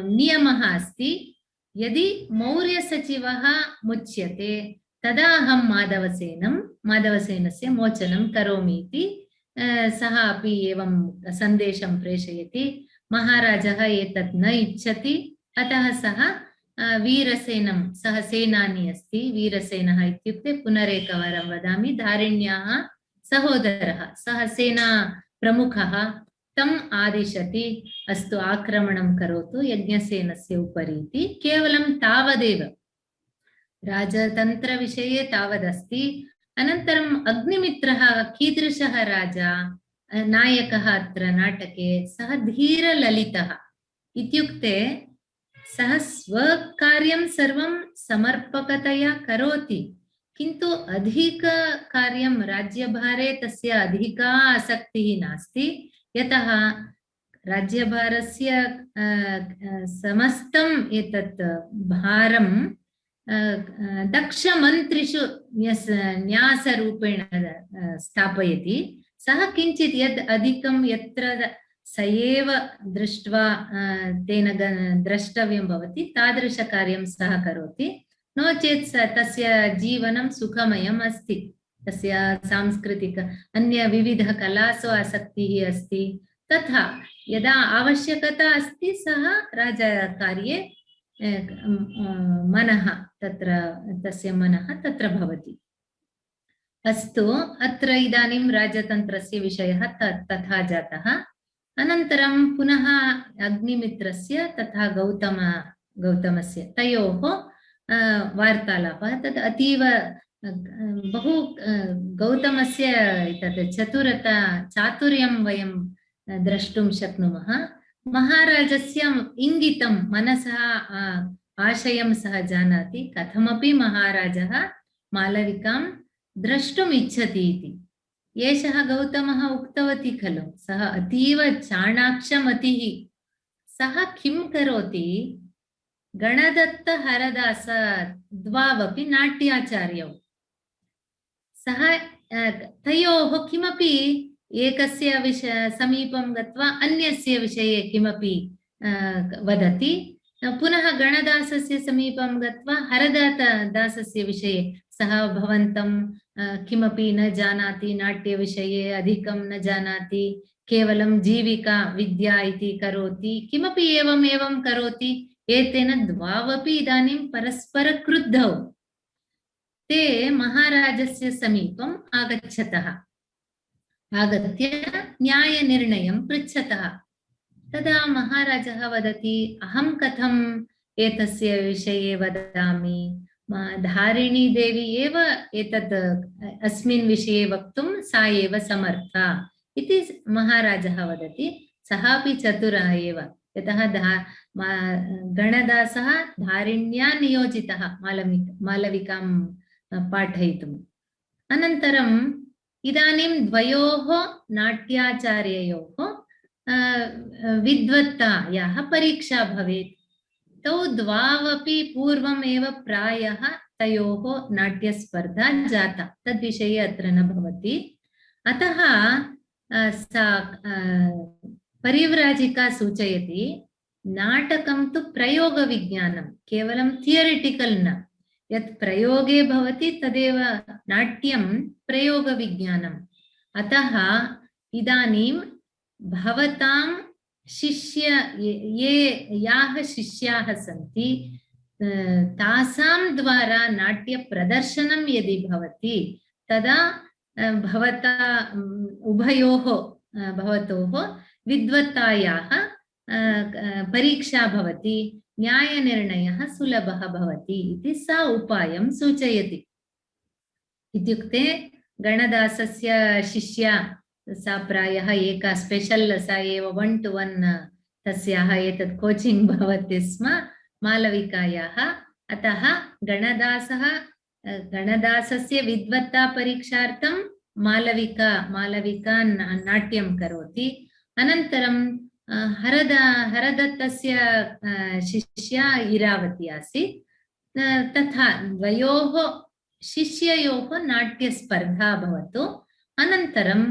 नियमः अस्ति, यदि मौर्यसचिवः मुच्यते तदा अहं माधवसेनस्य मोचनं करोमि इति सः अपि एवं सन्देशं प्रेषयति। महाराजः एतत् न इच्छति, अतः सः वीरसेनं, सः सेनानी अस्ति। वीरसेनः इत्युक्ते पुनरेकवारं वदामि, धारिण्याः सहोदरः, सः सेना प्रमुखः, तम् आदिशति, अस्तु आक्रमणं करोतु यज्ञसेनस्य उपरि इति। केवलं तावदेव, राजतन्त्रविषये तावदस्ति। अनन्तरम् अग्निमित्रः कीदृशः राजा, नायकः अत्र नाटके? सः धीरललितः इत्युक्ते सः स्वकार्यं सर्वं समर्पकतया करोति, किन्तु अधिककार्यं राज्यभारे तस्य अधिका आसक्तिः नास्ति। यतः राज्यभारस्य समस्तम् एतत् भारं दक्षमन्त्रिषु न्यासरूपेण स्थापयति। सः किञ्चित् यद् अधिकं यत्र स एव दृष्ट्वा तेन द्रष्टव्यं भवति तादृशकार्यं सः करोति। नो चेत् तस्य जीवनं सुखमयम् अस्ति। तस्य सांस्कृतिक अन्य विविधकलासु आसक्तिः अस्ति। तथा यदा आवश्यकता अस्ति सः राजकार्ये मनः तस्य मनः तत्र भवति। अस्तु, अत्र इदानीं राजतन्त्रस्य विषयः तथा जातः। अनन्तरं पुनः अग्निमित्रस्य तथा गौतमस्य तयोः वार्तालापः। तद् अतीव बहु गौतमस्य तत् चातुर्यं वयं द्रष्टुं शक्नुमः। महाराजस्य इङ्गितं, मनसः आशयं सः जानाति। कथमपि महाराजः मालविकां द्रष्टुम् इच्छति इति। एषः गौतमः उक्तवती खलु, सः अतीव चाणाक्षमतिः। सः किं करोति, गणदत्त हरदास द्वावपि नाट्याचार्यौ, सः तयोः किमपि एकस्य समीपं गत्वा अन्यस्य विषये किमपि वदति, पुनः गणदासस्य समीपं गत्वा हरदासस्य विषये सः भवन्तं किमपि न जानाति, नाट्यविषये अधिकं न जानाति, केवलं जीविका विद्या इति करोति, किमपि एवं करोति। एतेन द्वावपि इदानीं परस्पर क्रुद्धौ। ते महाराजस्य समीपम् आगच्छतः, आगत्य न्यायनिर्णयं पृच्छतः। तदा महाराजः वदति, अहं कथम् एतस्य विषये वदामि, धारिणी देवी एव एतत् अस्मिन् विषये वक्तुं सा एव समर्था इति महाराजः वदति। सः अपि चतुरः एव, यतः गणदासः धारिण्या नियोजितः मालविकां पाठयितुम्। अनन्तरम् इदानीं द्वयोः नाट्याचार्ययोः विद्वत्तायाः परीक्षा भवेत्। तौ द्वावपि पूर्वमेव प्रायः तयोः नाट्यस्पर्धा जाता, तद्विषये अत्र न भवति। अतः सा परिव्राजिका सूचयति, नाटकं तु प्रयोगविज्ञानं, केवलं थियरिटिकल् न, यत् प्रयोगे भवति तदेव नाट्यं प्रयोगविज्ञानम्। अतः इदानीं भवतां याः शिष्याः सन्ति तासां द्वारा नाट्यप्रदर्शनं यदि भवति तदा भवतोः विद्वत्तायाः परीक्षा भवति, न्यायनिर्णयः सुलभः भवति इति सा उपायं सूचयति। इत्युक्ते गणदासस्य शिष्या सा प्रायः एका स्पेशल्, सा एव 1-to-1 तस्याः एतत् कोचिङ्ग् भवति स्म मालविकायाः। अतः गणदासस्य विद्वत्ता परीक्षार्थं मालविका नाट्यं करोति। अनन्तरं हरदत्तस्य शिष्या इरावती आसीत्। तथा द्वयोः शिष्ययोः नाट्यस्पर्धा भवतु, अनन्तरं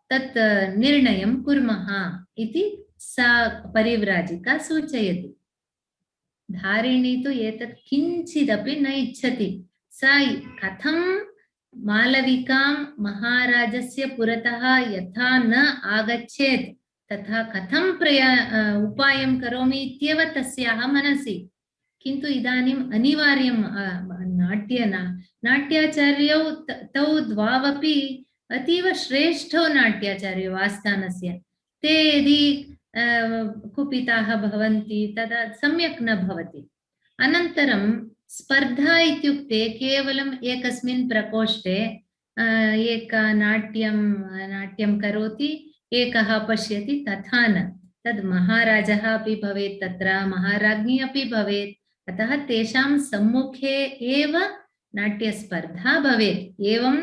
तत् निर्णयं कुर्मः इति सा परिव्राजिका सूचयति। धारिणी तु एतत् किञ्चिदपि न इच्छति। सा कथं मालविकां महाराजस्य पुरतः यथा न आगच्छेत् तथा कथं उपायं करोमि इत्येव तस्याः मनसि। किन्तु इदानीम् अनिवार्यं नाट्याचार्यौ तौ द्वावपि अतीव श्रेष्ठौ नाट्याचार्यौ आस्थानस्य। ते यदि कुपिताः भवन्ति तदा सम्यक् न भवति। अनन्तरं स्पर्धा इत्युक्ते केवलम् एकस्मिन् प्रकोष्ठे एका नाट्यं करोति, एकः पश्यति, तथा न। तद् महाराजः अपि भवेत्, तत्र महाराज्ञी अपि भवेत्। अतः तेषां सम्मुखे एव नाट्यस्पर्धा भवेत्। एवम्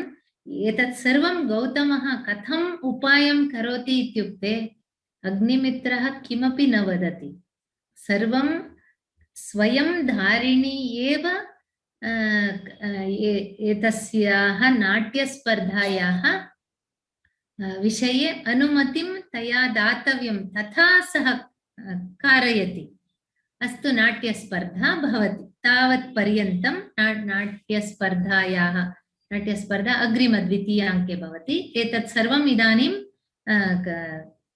एतत् सर्वं गौतमः कथम् उपायं करोति इत्युक्ते अग्निमित्रः किमपि न वदति, सर्वं स्वयं धारिणी एव एतस्याः नाट्यस्पर्धायाः विषये अनुमतिं तया दातव्यं, तथा सः कारयति। अस्तु, नाट्यस्पर्धा भवति। तावत् पर्यन्तं नाट्यस्पर्धा अग्रिमद्वितीयाङ्के भवति। एतत् सर्वम् इदानीं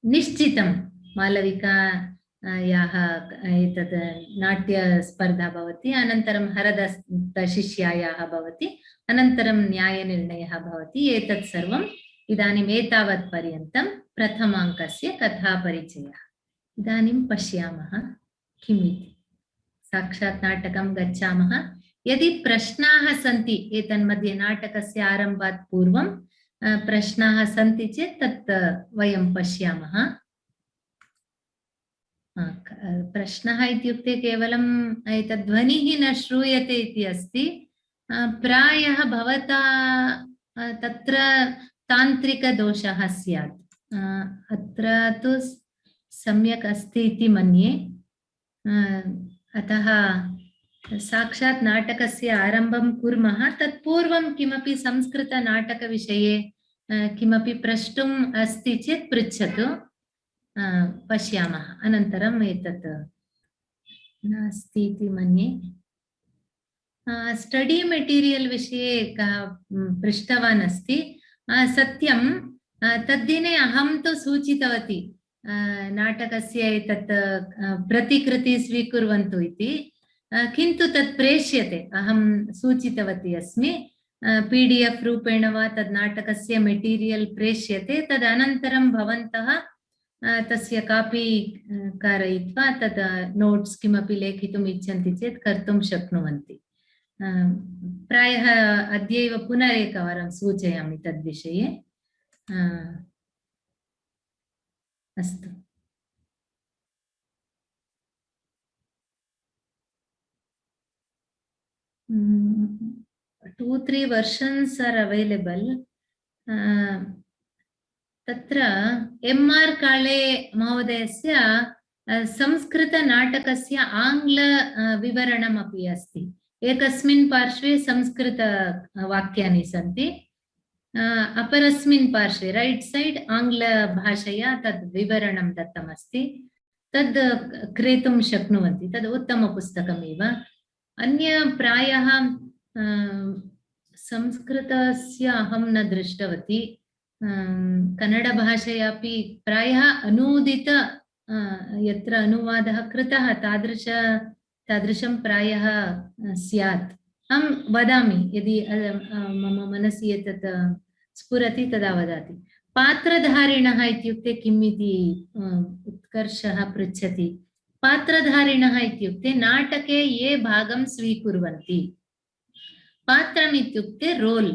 निश्चितं। मालविकायाः एतत् नाट्यस्पर्धा भवति, अनन्तरं हरदत्तशिष्यायाः भवति, अनन्तरं न्यायनिर्णयः भवति। एतत् सर्वम् इदानीम् एतावत् पर्यन्तं प्रथमाङ्कस्य कथापरिचयः। इदानीं पश्यामः किमिति। साक्षात् नाटकं गच्छामः। यदि प्रश्नाः सन्ति एतन्मध्ये नाटकस्य आरम्भात् पूर्वं प्रश्नाः सन्ति चेत् तत् वयं पश्यामः। प्रश्नः इत्युक्ते केवलम् एतद् ध्वनिः न श्रूयते इति अस्ति। प्रायः भवता तत्र तान्त्रिकदोषः स्यात्। अत्र तु सम्यक् अस्ति इति मन्ये। अतः साक्षात् नाटकस्य आरम्भं कुर्मः। तत्पूर्वं किमपि संस्कृतनाटकविषये किमपि प्रष्टुम् अस्ति चेत् पृच्छतु, पश्यामः। अनन्तरम् एतत् नास्ति इति मन्ये। स्टडी मेटीरियल् विषये कः पृष्टवान् अस्ति। सत्यं तद्दिने अहं तु सूचितवती नाटकस्य एतत् प्रतिकृति स्वीकुर्वन्तु इति, किन्तु तत् प्रेष्यते। अहं सूचितवती अस्मि, PDF रूपेण वा तद् नाटकस्य मेटीरियल् प्रेष्यते। तदनन्तरं भवन्तः तस्य कापी कारयित्वा तद् नोट्स् किमपि लेखितुम् इच्छन्ति चेत् कर्तुं शक्नुवन्ति। प्रायः अद्यैव पुनरेकवारं सूचयामि तद्विषये। अस्तु। Mm, 2-3 versions are available. तत्र MR काळे महोदयस्य संस्कृतनाटकस्य आङ्ग्ल विवरणमपि अस्ति। एकस्मिन् पार्श्वे संस्कृतवाक्यानि सन्ति, अपरस्मिन् पार्श्वे रैट् सैड् आङ्ग्लभाषया तद् विवरणं दत्तमस्ति। तद् क्रेतुं शक्नुवन्ति। तद् उत्तमपुस्तकमेव। अन्य प्रायः संस्कृतस्य अहं न दृष्टवती, कन्नडभाषयापि प्रायः अनूदित यत्र अनुवादः कृतः तादृशं प्रायः स्यात्। अहं वदामि यदि मम मनसि एतत् स्फुरति तदा वदामि। पात्रधारिणः इत्युक्ते किम् इति उत्कर्षः पृच्छति। पात्रधारिणः इत्युक्ते नाटके ये भागं स्वीकुर्वन्ति। पात्रम् इत्युक्ते रोल्,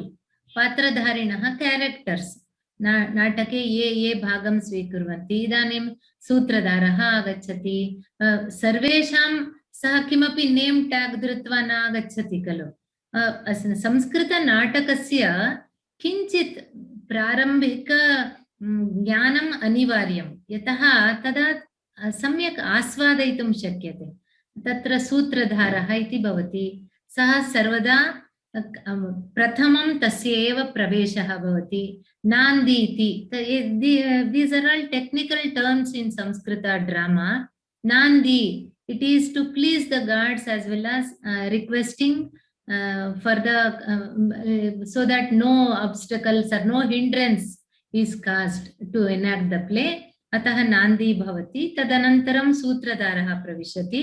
पात्रधारिणः कैरेक्टर्स्, नाटके ये भागं स्वीकुर्वन्ति। इदानीं सूत्रधारः आगच्छति, सर्वेषां सः किमपि नेम् ट्याग् धृत्वा न आगच्छति खलु। संस्कृतनाटकस्य किञ्चित् प्रारम्भिक ज्ञानम् अनिवार्यं, यतः तदा सम्यक् आस्वादयितुं शक्यते। तत्र सूत्रधारः इति भवति, सः सर्वदा प्रथमं तस्य एव प्रवेशः भवति। नान्दी इति, these are all technical terms in Sanskrit drama. Nandi, it is to please the gods as well as requesting for the so that no obstacles or no hindrance is caused to enact the play. अतः नान्दी भवति। तदनन्तरं सूत्रधारः प्रविशति।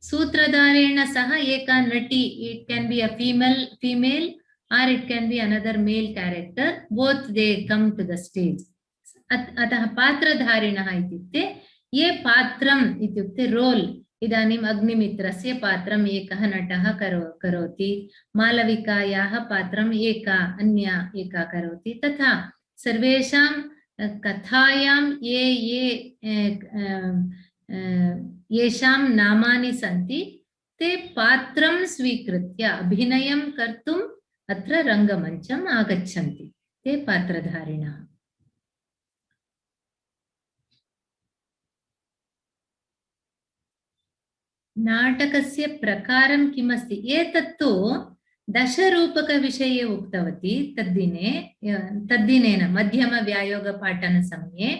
सूत्रधारेण सह एका नटी, it can be a female or it can be another male character, both they come to the stage. अतः पात्रधारिणः इत्युक्ते ये पात्रम् इत्युक्ते रोल्। इदानीम् अग्निमित्रस्य पात्रम् एकः नटः करोति, मालविकायाः पात्रम् अन्या एका करोति। तथा सर्वेषां कथायां येषां नामानि सन्ति ते पात्रं स्वीकृत्य अभिनयं कर्तुम् अत्र रङ्गमञ्चम् आगच्छन्ति, ते पात्रधारिणः। नाटकस्य प्रकारं किमस्ति, एतत्तु दशरूपकविषये उक्तवती तद्दिनेन मध्यमव्यायोगपाठनसमये।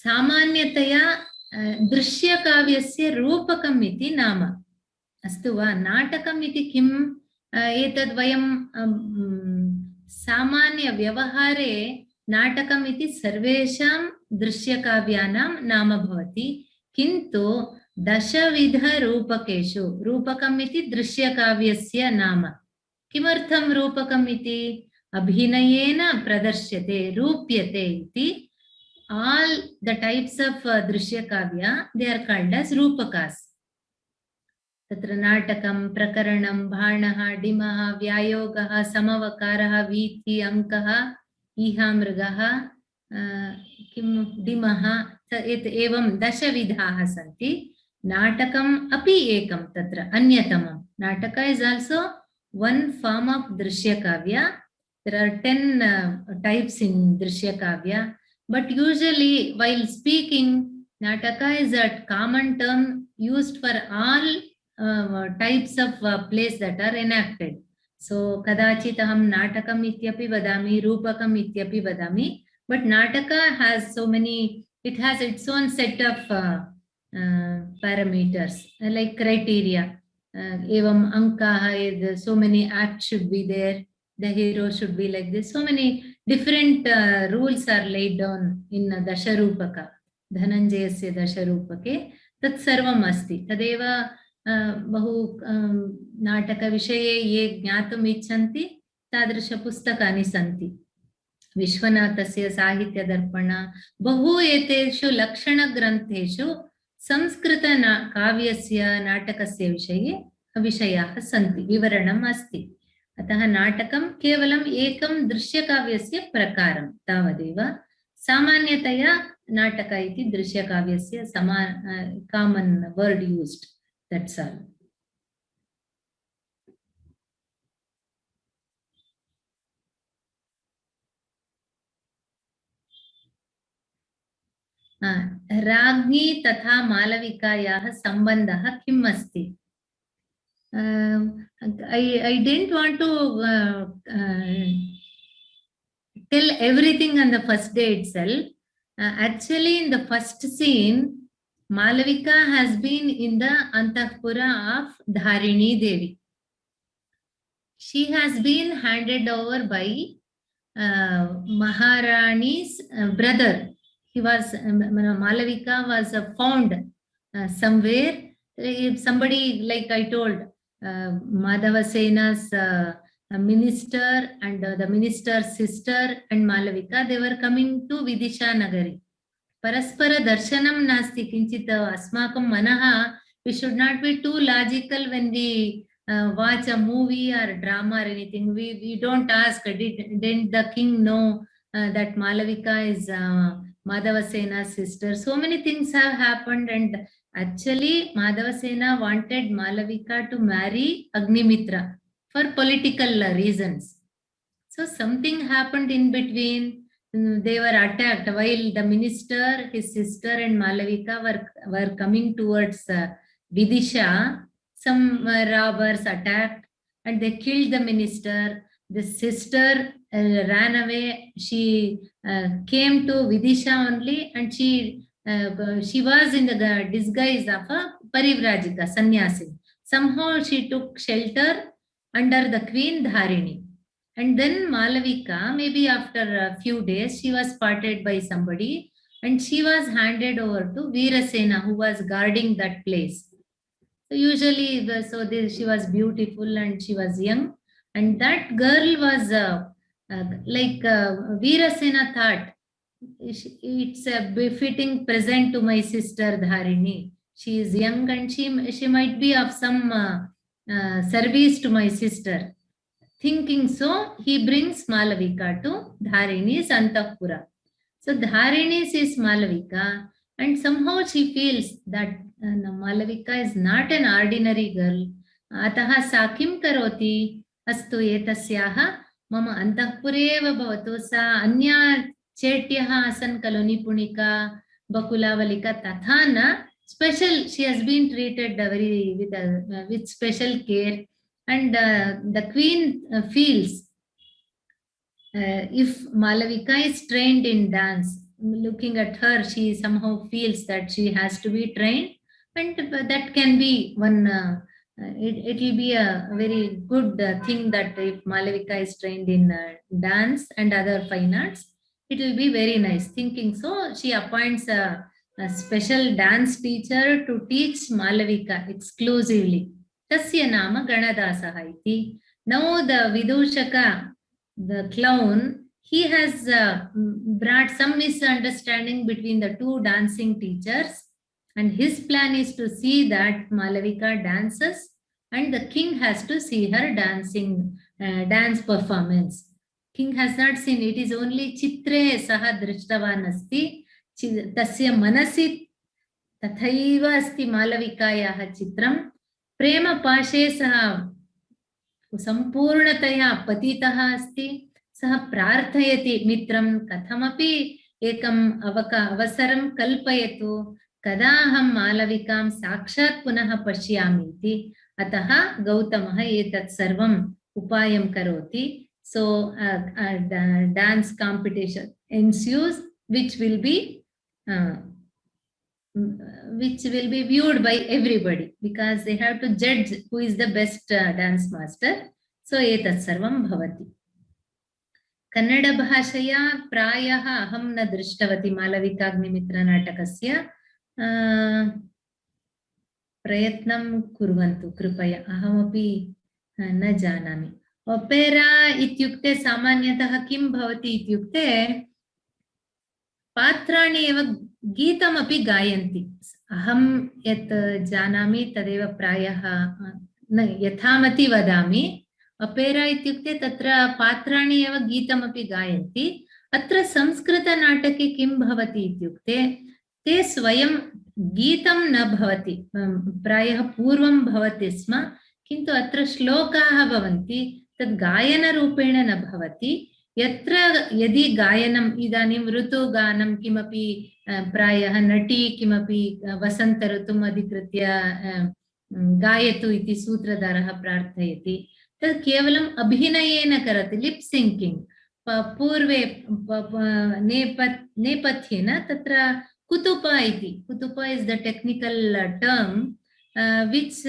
सामान्यतया दृश्यकाव्यस्य रूपकम् इति नाम। अस्तु वा, नाटकम् इति किम्, एतद् वयं सामान्यव्यवहारे नाटकम् इति सर्वेषां दृश्यकाव्यानां नाम भवति, किन्तु दशविधरूपकेषु रूपकम् इति दृश्यकाव्यस्य नाम। किमर्थं रूपकम् इति, अभिनयेन प्रदर्श्यते, रूप्यते इति। all the types of दृश्यकाव्य they are called as रूपकास्। तत्र नाटकं, प्रकरणं, बाणः, डिमः, व्यायोगः, समवकारः, वीथि, अङ्कः, ईहामृगः, किं डिमः, एवं दशविधाः सन्ति। नाटकम् अपि एकं तत्र अन्यतमं। नाटक is also one form of दृश्यकाव्य। There are 10 types in दृश्यकाव्य, but usually while speaking, Nataka is a common term used for all types of plays that are enacted. So kadachit aham natakam ityapi vadami, rupakam ityapi vadami, but Nataka has so many, it has its own set of parameters like criteria. Evam ankaha, so many acts should be there, the hero should be like this. So many different rules are laid down in Dasharupaka, Dhananjayasya Dasharupake. Tat sarvam asti. Tadeva बहु नाटकविषये ये ज्ञातुम् इच्छन्ति तादृशपुस्तकानि सन्ति। विश्वनाथस्य साहित्यदर्पण, बहु एतेषु लक्षणग्रन्थेषु संस्कृतकाव्यस्य नाटकस्य विषयाः सन्ति, विवरणम् अस्ति। अतः नाटकं केवलम् एकं दृश्यकाव्यस्य प्रकारं तावदेव। सामान्यतया नाटक इति दृश्यकाव्यस्य common word used, that's all. राज्ञी तथा मालविकायाः सम्बन्धः किम् अस्ति? I didn't want to tell everything on the first day itself. Actually, in the first scene, Malavika has been in the Antahpura of Dharini Devi. She has been handed over by Maharani's brother. He was Malavika was found somewhere. If somebody, like I told, Madhavasena's minister and the minister's sister and Malavika, they were coming to Vidisha Nagari. Paraspara darshanam nasti kinchit asmakam manaha. We should not be too logical when we watch a movie or drama or anything. We don't ask, didn't the king know that Malavika is Madhavasena's sister? So many things have happened, and actually Madhavasena wanted Malavika to marry Agnimitra for political reasons. So something happened in between. They were attacked while the minister, his sister and Malavika were coming towards Vidisha. Some robbers attacked and they killed the minister. The sister ran away. She came to Vidisha only, and she was in the disguise of a Parivrajika, sannyasi. Somehow she took shelter under the queen Dharini. And then Malavika, maybe after a few days, she was spotted by somebody and she was handed over to Veerasena, who was guarding that place. So usually, she was beautiful and she was young. And that girl was Veerasena thought, it's a befitting present to my sister Dharini. She is young and she might be of some service to my sister. Thinking so, he brings Malavika to Dharini's Antahpura. So Dharini sees Malavika and somehow she feels that Malavika is not an ordinary girl. Ataha sa kim karoti astu etasyaha mama antahpure eva bhavatu sa anya chetyaha asan kalo nipunika bakulavalika tathana. Special, she has been treated with special care. And the queen feels if Malavika is trained in dance, looking at her, she somehow feels that she has to be trained, and that can be one. It will be a very good thing that if Malavika is trained in dance and other fine arts, it will be very nice. Thinking so, she appoints a special dance teacher to teach Malavika exclusively. Tasya nama Ganadasaha iti. Now the Vidushaka, the clown, he has brought some misunderstanding between the two dancing teachers, and his plan is to see that Malavika dances and the king has to see her dance performance. King has not seen, it is only Chitre saha drishtavan asti. Tasya manasi tathaiva asti Malavikayaha chitram. प्रेम पाशे सह संपूर्णतया पतितः अस्ति. सः प्रार्थयति मित्रं कथमपि एकम् अवसरं कल्पयतु, कदा अहं मालविकां साक्षात् पुनः पश्यामि इति. अतः गौतमः एतत् सर्वम् उपायं करोति. So dance competition ensues, which will be viewed by everybody because they have to judge who is the best dance master. So etat sarvam bhavati. Kannada bhashaya prayah aham na drishtavati Malavikagnimitra natakasya. Prayatnam kurvantu kripaya, ahamapi na janami. Opera ityukte samanyatah kim bhavati ityukte पात्राणि एव गीतमपि गायन्ति. अहं यत् जानामि तदेव प्रायः यथामति वदामि. अपेरा इत्युक्ते तत्र पात्राणि एव गीतमपि गायन्ति. अत्र संस्कृतनाटके किं भवति इत्युक्ते ते स्वयं गीतं न भवति, प्रायः पूर्वं भवति स्म, किन्तु अत्र श्लोकाः भवन्ति, तद् गायनरूपेण न भवति. यत्र यदि गायनम् इदानीं ऋतुगानं किमपि प्रायः नटी किमपि वसन्त ऋतुम् अधिकृत्य गायतु इति सूत्रधारः प्रार्थयति, तत् केवलम् अभिनयेन करोति, लिप् सिङ्किङ्ग्. पूर्वे नेपथ्येन तत्र kutupa iti. Kutupa is the technical term which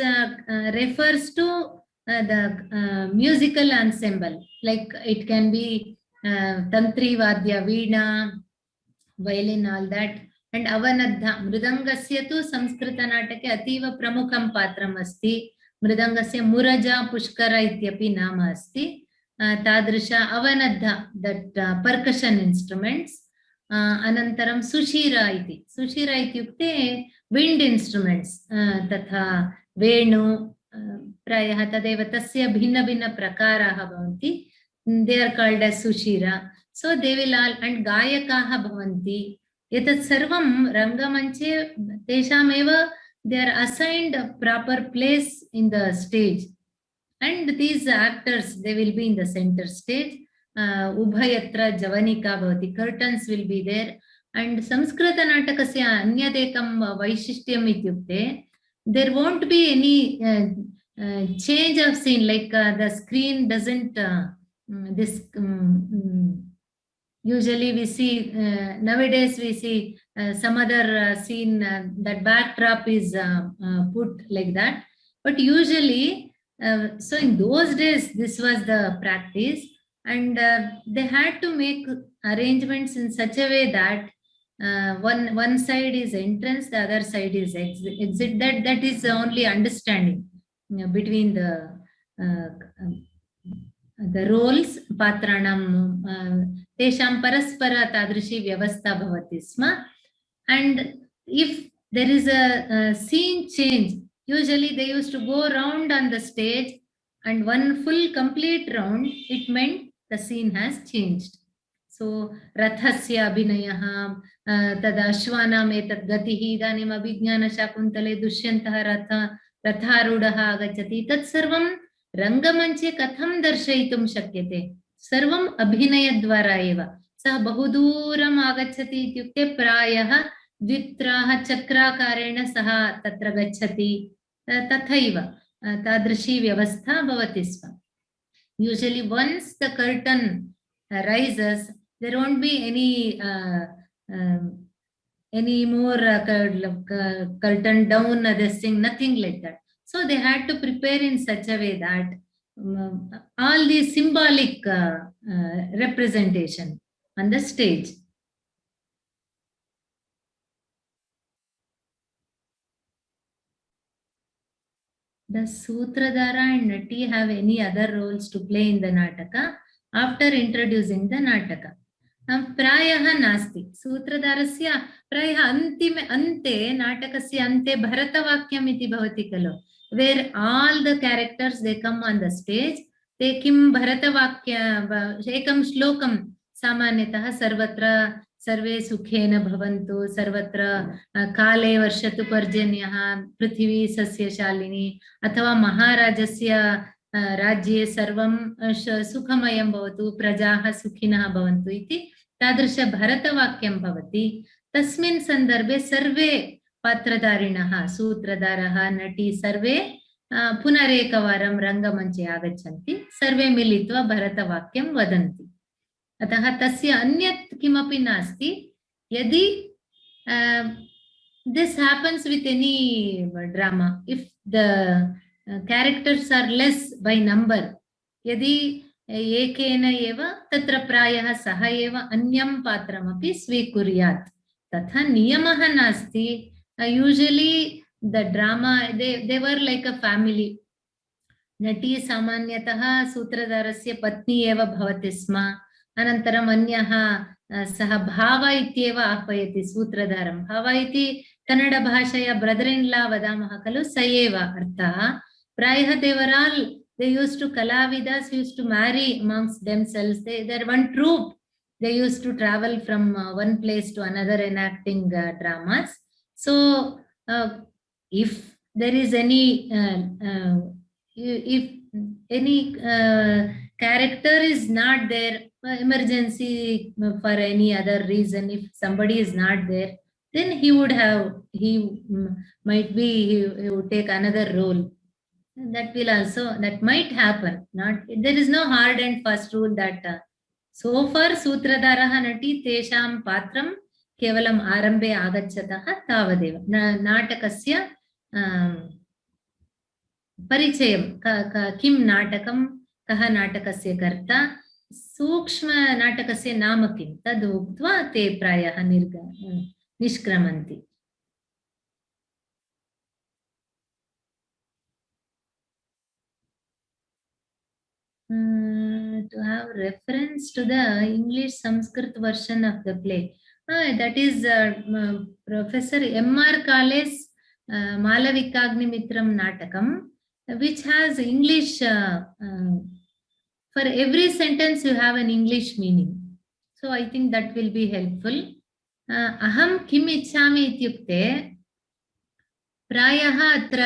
refers to the musical ensemble. Like it can be tantri vadya, veena, violin, all that. And avanadha, mridangasya tu Samskrita natake ativa pramukham patram asti. Mridangasya Muraja Pushkara ityapi nama asti. Tadrisha avanadha, that percussion instruments. Anantaram Sushira iti. Sushira ityukte wind instruments. Tatha Venu, prayah tadev tasya bhinna bhinna prakaraha bhavanti. They are called as Sushira. So they will all, and Gayakaha bhavanti. Etat sarvam rangamanche teshameva they are assigned a proper place in the stage. And these actors, they will be in the center stage. Ubhayatra javanika bhavati. Curtains will be there. And Samskrita natakasya anyadekam vaishishtyam ityukte. There won't be any change of scene, like the screen doesn't usually we see nowadays we see some other scene that backdrop is put like that, but usually so in those days this was the practice, and they had to make arrangements in such a way that one side is entrance, the other side is exit. That is the only understanding between the roles. Patranam tesham paraspara tadrishi vyavastha bhavati sma. And if there is a scene change, usually they used to go round on the stage, and one full complete round, it meant the scene has changed. So rathasya abhinayaha tad ashvanam etat gatihi idanim abhignana shakuntale dushyantah ratharudaha agachati. Tat sarvam rangamanche katham darshayitum shakyate. Sarvam abhinayadvara eva. Sah bahuduram agachati ityukte prayah द्वित्राः चक्राकारेण सः तत्र गच्छति तथैव तादृशी व्यवस्था भवति स्म. Usually once the curtain rises, there won't be any more curtain down, this thing, nothing like that. So they had to prepare in such a way that all the symbolic representation on the stage. Does Sutradhara and Nati have any other roles to play in the Nataka after introducing the Nataka? Prayaha nasti. Sutradharasya prayaha antime ante Natakasya ante Bharatavakyam iti bhavati kalo. Where all the characters, they come on the stage, they kim Bharatavakya ekam shlokam samanyatah sarvatra सर्वे सुखेन भवन्तु सर्वत्र काले वर्षतु पर्जन्यः पृथिवी सस्यशालिनी अथवा महाराजस्य राज्ये सर्वं सुखमयं भवतु प्रजाः सुखिनः भवन्तु इति तादृश भरतवाक्यं भवति. तस्मिन् सन्दर्भे सर्वे पात्रधारिणः सूत्रधारः नटी सर्वे पुनरेकवारं रङ्गमञ्चे आगच्छन्ति, सर्वे मिलित्वा भरतवाक्यं वदन्ति. अतः तस्य अन्यत् किमपि नास्ति. यदि this happens with any drama, if the characters are less by number, यदि एकेन एव तत्र प्रायः सः एव अन्यं पात्रमपि स्वीकुर्यात्, तथा नियमः नास्ति. Usually the drama, they were like a family. नटी सामान्यतः सूत्रधारस्य पत्नी एव भवति स्म. अनन्तरम् अन्यः सः भाव इत्येव आह्वयति सूत्रधारं. भाव इति कन्नडभाषया ब्रदर् इन् ला वदामः खलु, स एव अर्थः. प्रायः they used to Kalavidas used to marry amongst themselves. They're one troupe. They used to travel from one place to another enacting dramas. So if there is any character is not there, emergency for any other reason, if somebody is not there, then he would take another role. That might happen. There is no hard and fast rule that so far Sutradharaha Nati tesham patram केवलम् आरम्भे आगच्छतः तावदेव नाटकस्य परिचयं किं नाटकं कः नाटकस्य कर्ता सूक्ष्म नाटकस्य नाम किं तद् उक्त्वा ते प्रायः निष्क्रमन्ति। To have reference to the English Sanskrit version of the play, that is Professor M.R. Kale's Malavikagnimitram Natakam, which has English. For every sentence you have an English meaning, so I think that will be helpful. Aham kim ichhami ityukte प्रायः अत्र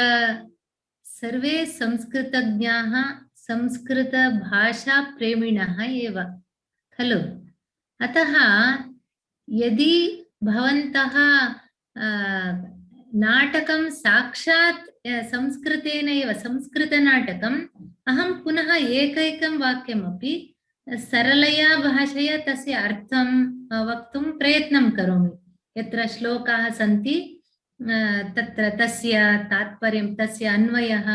सर्वे संस्कृतज्ञाः संस्कृतभाषाप्रेमिणः एव खलु। अतः यदि भवन्तः नाटकं साक्षात् संस्कृतेन एव संस्कृतनाटकम् अहं पुनः एकैकं वाक्यमपि सरलया भाषया तस्य अर्थं वक्तुं प्रयत्नं करोमि। यत्र श्लोकाः सन्ति तत्र तस्य तात्पर्यं तस्य अन्वयः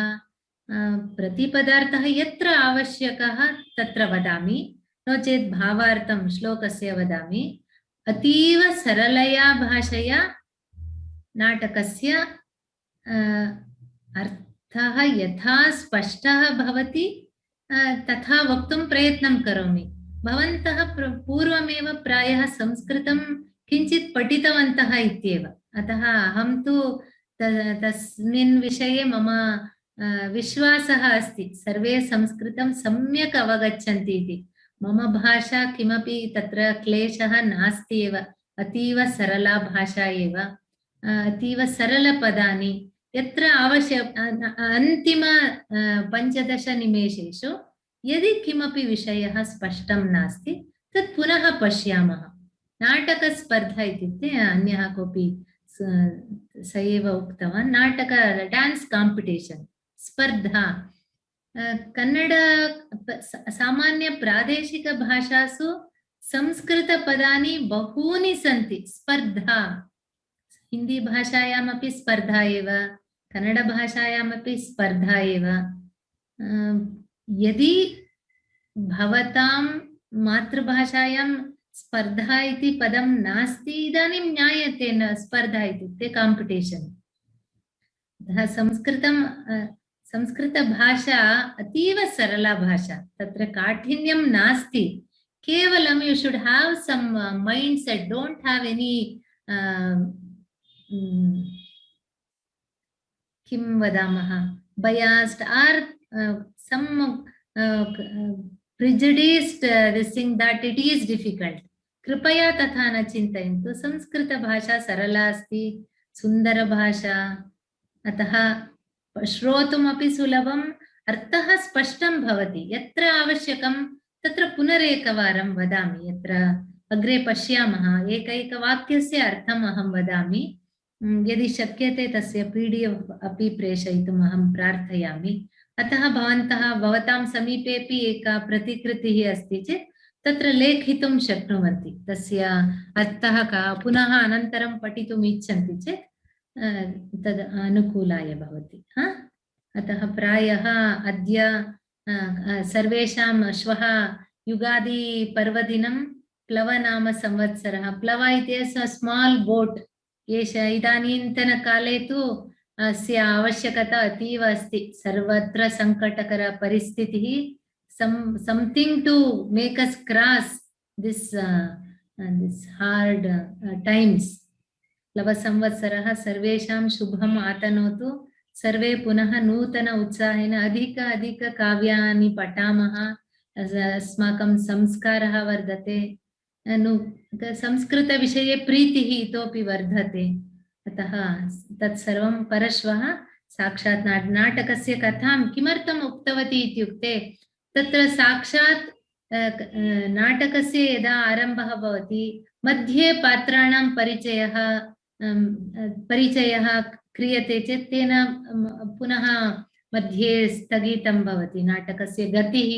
प्रतिपदार्थः यत्र आवश्यकः तत्र वदामि, नो चेत् भावार्थं श्लोकस्य वदामि। अतीव सरलया भाषया नाटकस्य अर्थः यथा स्पष्टः भवति तथा वक्तुं प्रयत्नं करोमि। भवन्तः पूर्वमेव प्रायः संस्कृतं किञ्चित् पठितवन्तः इत्येव, अतः अहं तु तस्मिन् विषये मम विश्वासः अस्ति, सर्वे संस्कृतं सम्यक् अवगच्छन्ति इति। मम भाषा किमपि तत्र क्लेशः नास्ति एव, अतीव सरला भाषा एव, अतीव सरलपदानि यत्र अन्तिम 15 निमेषेषु यदि किमपि विषयः स्पष्टं नास्ति तत् पुनः पश्यामः। नाटकस्पर्धा इत्युक्ते अन्यः कोऽपि स एव उक्तवान्, नाटक डान्स् काम्पिटेशन् स्पर्धा। कन्नड सामान्य प्रादेशिक भाषासु संस्कृतपदानि बहूनि सन्ति। स्पर्धा हिंदी भाषायामपि स्पर्धा एव, कन्नड भाषायामपि स्पर्धा एव। यदि भवतां मातृभाषायां स्पर्धा इति पदं नास्ति इदानीं ज्ञायते न, स्पर्धा इत्युक्ते काम्पिटेशन्। संस्कृतभाषा अतीव सरला भाषा, तत्र काठिन्यं नास्ति, केवलं you should have some mindset, don't have any किं वदामः biased or some prejudiced this thing that it is difficult. कृपया तथा न चिन्तयन्तु। संस्कृतभाषा सरला अस्ति, सुन्दरभाषा, अतः श्रोतुमपि सुलभम्, अर्थः स्पष्टं भवति। यत्र आवश्यकं तत्र पुनरेकवारं वदामि, यत्र अग्रे पश्यामः एकैकवाक्यस्य अर्थम् अहं वदामि। यदि शक्यते तस्य PDF अपि प्रेषयितुम् अहं प्रार्थयामि। अतः भवतां समीपेपि एका प्रतिकृतिः अस्ति चेत् तत्र लेखितुं शक्नुवन्ति, तस्य अर्थः का, पुनः अनन्तरं पठितुम् इच्छन्ति चेत् तद् अनुकूलाय भवति। अतः प्रायः अद्य सर्वेषां श्वः युगादि पर्वदिनं प्लव नाम संवत्सरः। प्लव इति स्माल् बोट्, एष इदानीन्तनकाले तु अस्य आवश्यकता अतीव अस्ति। सर्वत्र संकटकर परिस्थितिः, something to make us cross this hard times. प्लव संवत्सरः सर्वेषां शुभम् आतनोतु। सर्वे पुनः नूतन उत्साहेन अधिक काव्यानि पठामः, अस्माकं संस्कारः वर्धते, संस्कृतविषये प्रीतिः इतोपि वर्धते। अतः तत्सर्वं परश्वः साक्षात् नाटकस्य कथां किमर्थम् उक्तवती इत्युक्ते तत्र साक्षात् नाटकस्य यदा आरम्भः भवति मध्ये पात्राणां परिचयः क्रियते चेत् तेन पुनः मध्ये स्थगितं भवति नाटकस्य गतिः।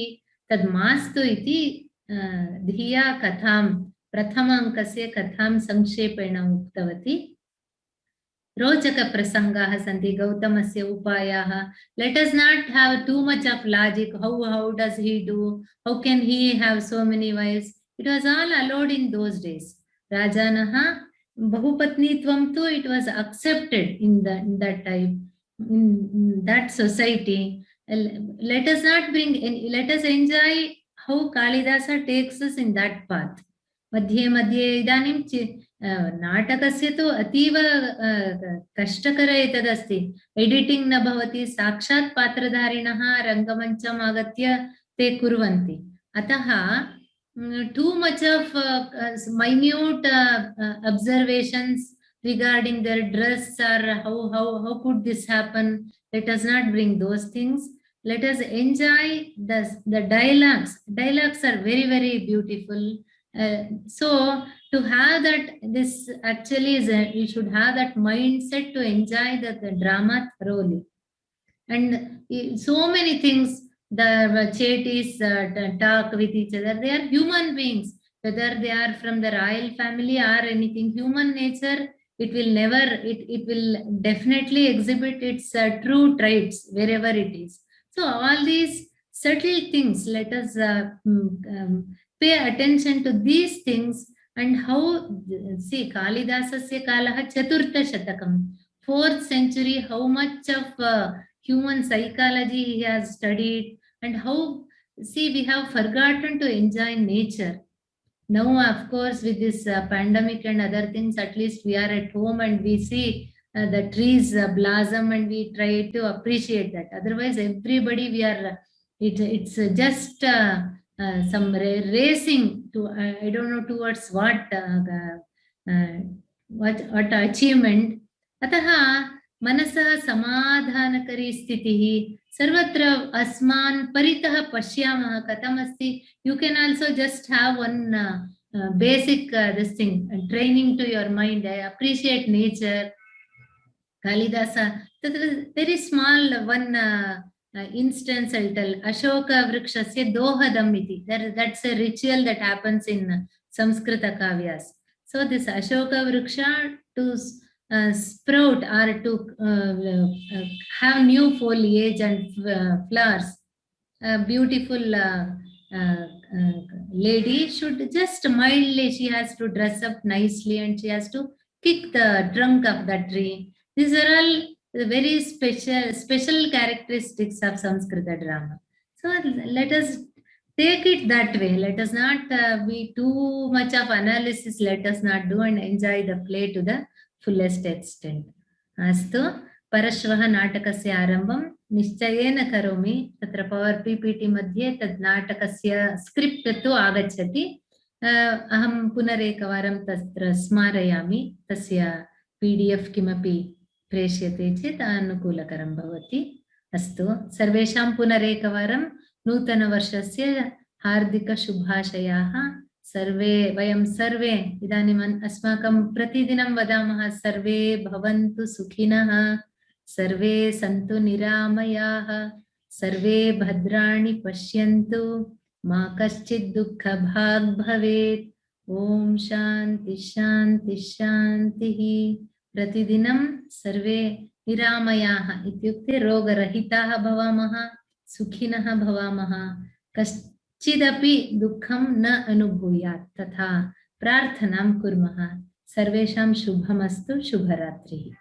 तद् मास्तु इति धिया कथां प्रथम अङ्कस्य कथां संक्षेपेण उक्तवती। रोचकप्रसङ्गाः सन्ति, गौतमस्य उपायाः. Let us not have too much of logic. How does he do? How can he have so many wives? It was all allowed in those days. Rajanah bahupatnitvam tu, it was accepted in that time, in that society. Let us not bring any, let us enjoy how Kalidasa takes us in that path. मध्ये मध्ये इदानीं नाटकस्य तु अतीव कष्टकर एतदस्ति, editing न भवति, साक्षात् पात्रधारिणः रङ्गमञ्चम् आगत्य ते कुर्वन्ति, अतः too much of minute observations regarding their dress or how could this happen. Let us not bring those things. Let us enjoy the dialogues are very, very beautiful. So to have that, this actually is you should have that mindset to enjoy the drama thoroughly. And so many things, the chetis talk with each other, they are human beings, whether they are from the royal family or anything. Human nature, it will never, it will definitely exhibit its true traits wherever it is. So all these subtle things, let us pay attention to these things. And how, see, Kalidasasya Kalaha Chaturtha Shatakam, 4th century, how much of human psychology he has studied, and how, see, we have forgotten to enjoy nature. Now, of course, with this pandemic and other things, at least we are at home and we see the trees blossom and we try to appreciate that. Otherwise, everybody, we are, it's just some racing to, I don't know towards what achievement. Atah मनसः समाधानकरी स्थितिः सर्वत्र अस्मान् परितः पश्यामः कथमस्ति. You can also just have one basic this thing, training to your mind. I appreciate nature. Kalidasa, very small one instance I'll tell. Ashoka Vrikshasya Dohadam iti. That's a ritual that happens in Samskrita Kavyas. So this Ashoka Vriksha to sprout or to have new foliage and flowers, a beautiful lady should just mildly, she has to dress up nicely and she has to kick the trunk of the tree. These are all very special characteristics of Samskrita drama. So let us take it that way. Let us not be too much of analysis. Let us not do and enjoy the play to the fullest extent. Astu परश्वः नाटकस्य आरम्भं निश्चयेन करोमि. तत्र power PPT मध्ये तद् नाटकस्य script तु आगच्छति. अहं पुनरेकवारं तत्र स्मारयामि. तस्य PDF किमपि प्रेष्यते चेत् अनुकूलकरं भवति. अस्तु, सर्वेषां पुनरेकवारं नूतनवर्षस्य हार्दिकशुभाशयाः. सर्वे वयं सर्वे इदानीम् अस्माकं प्रतिदिनं वदामः सर्वे भवन्तु सुखिनः, सर्वे सन्तु निरामयाः, सर्वे भद्राणि पश्यन्तु, मा कश्चित् दुःखभाग् भवेत्. ओम शान्ति शान्ति शान्तिः. प्रतिदिनं सर्वे निरामयाः इत्युक्ते रोगरहिताः भवामः, सुखिनः भवामः, कश्चिदपि दुःखं न अनुभूयात् तथा प्रार्थनां कुर्मः. सर्वेषां शुभमस्तु. शुभरात्रिः.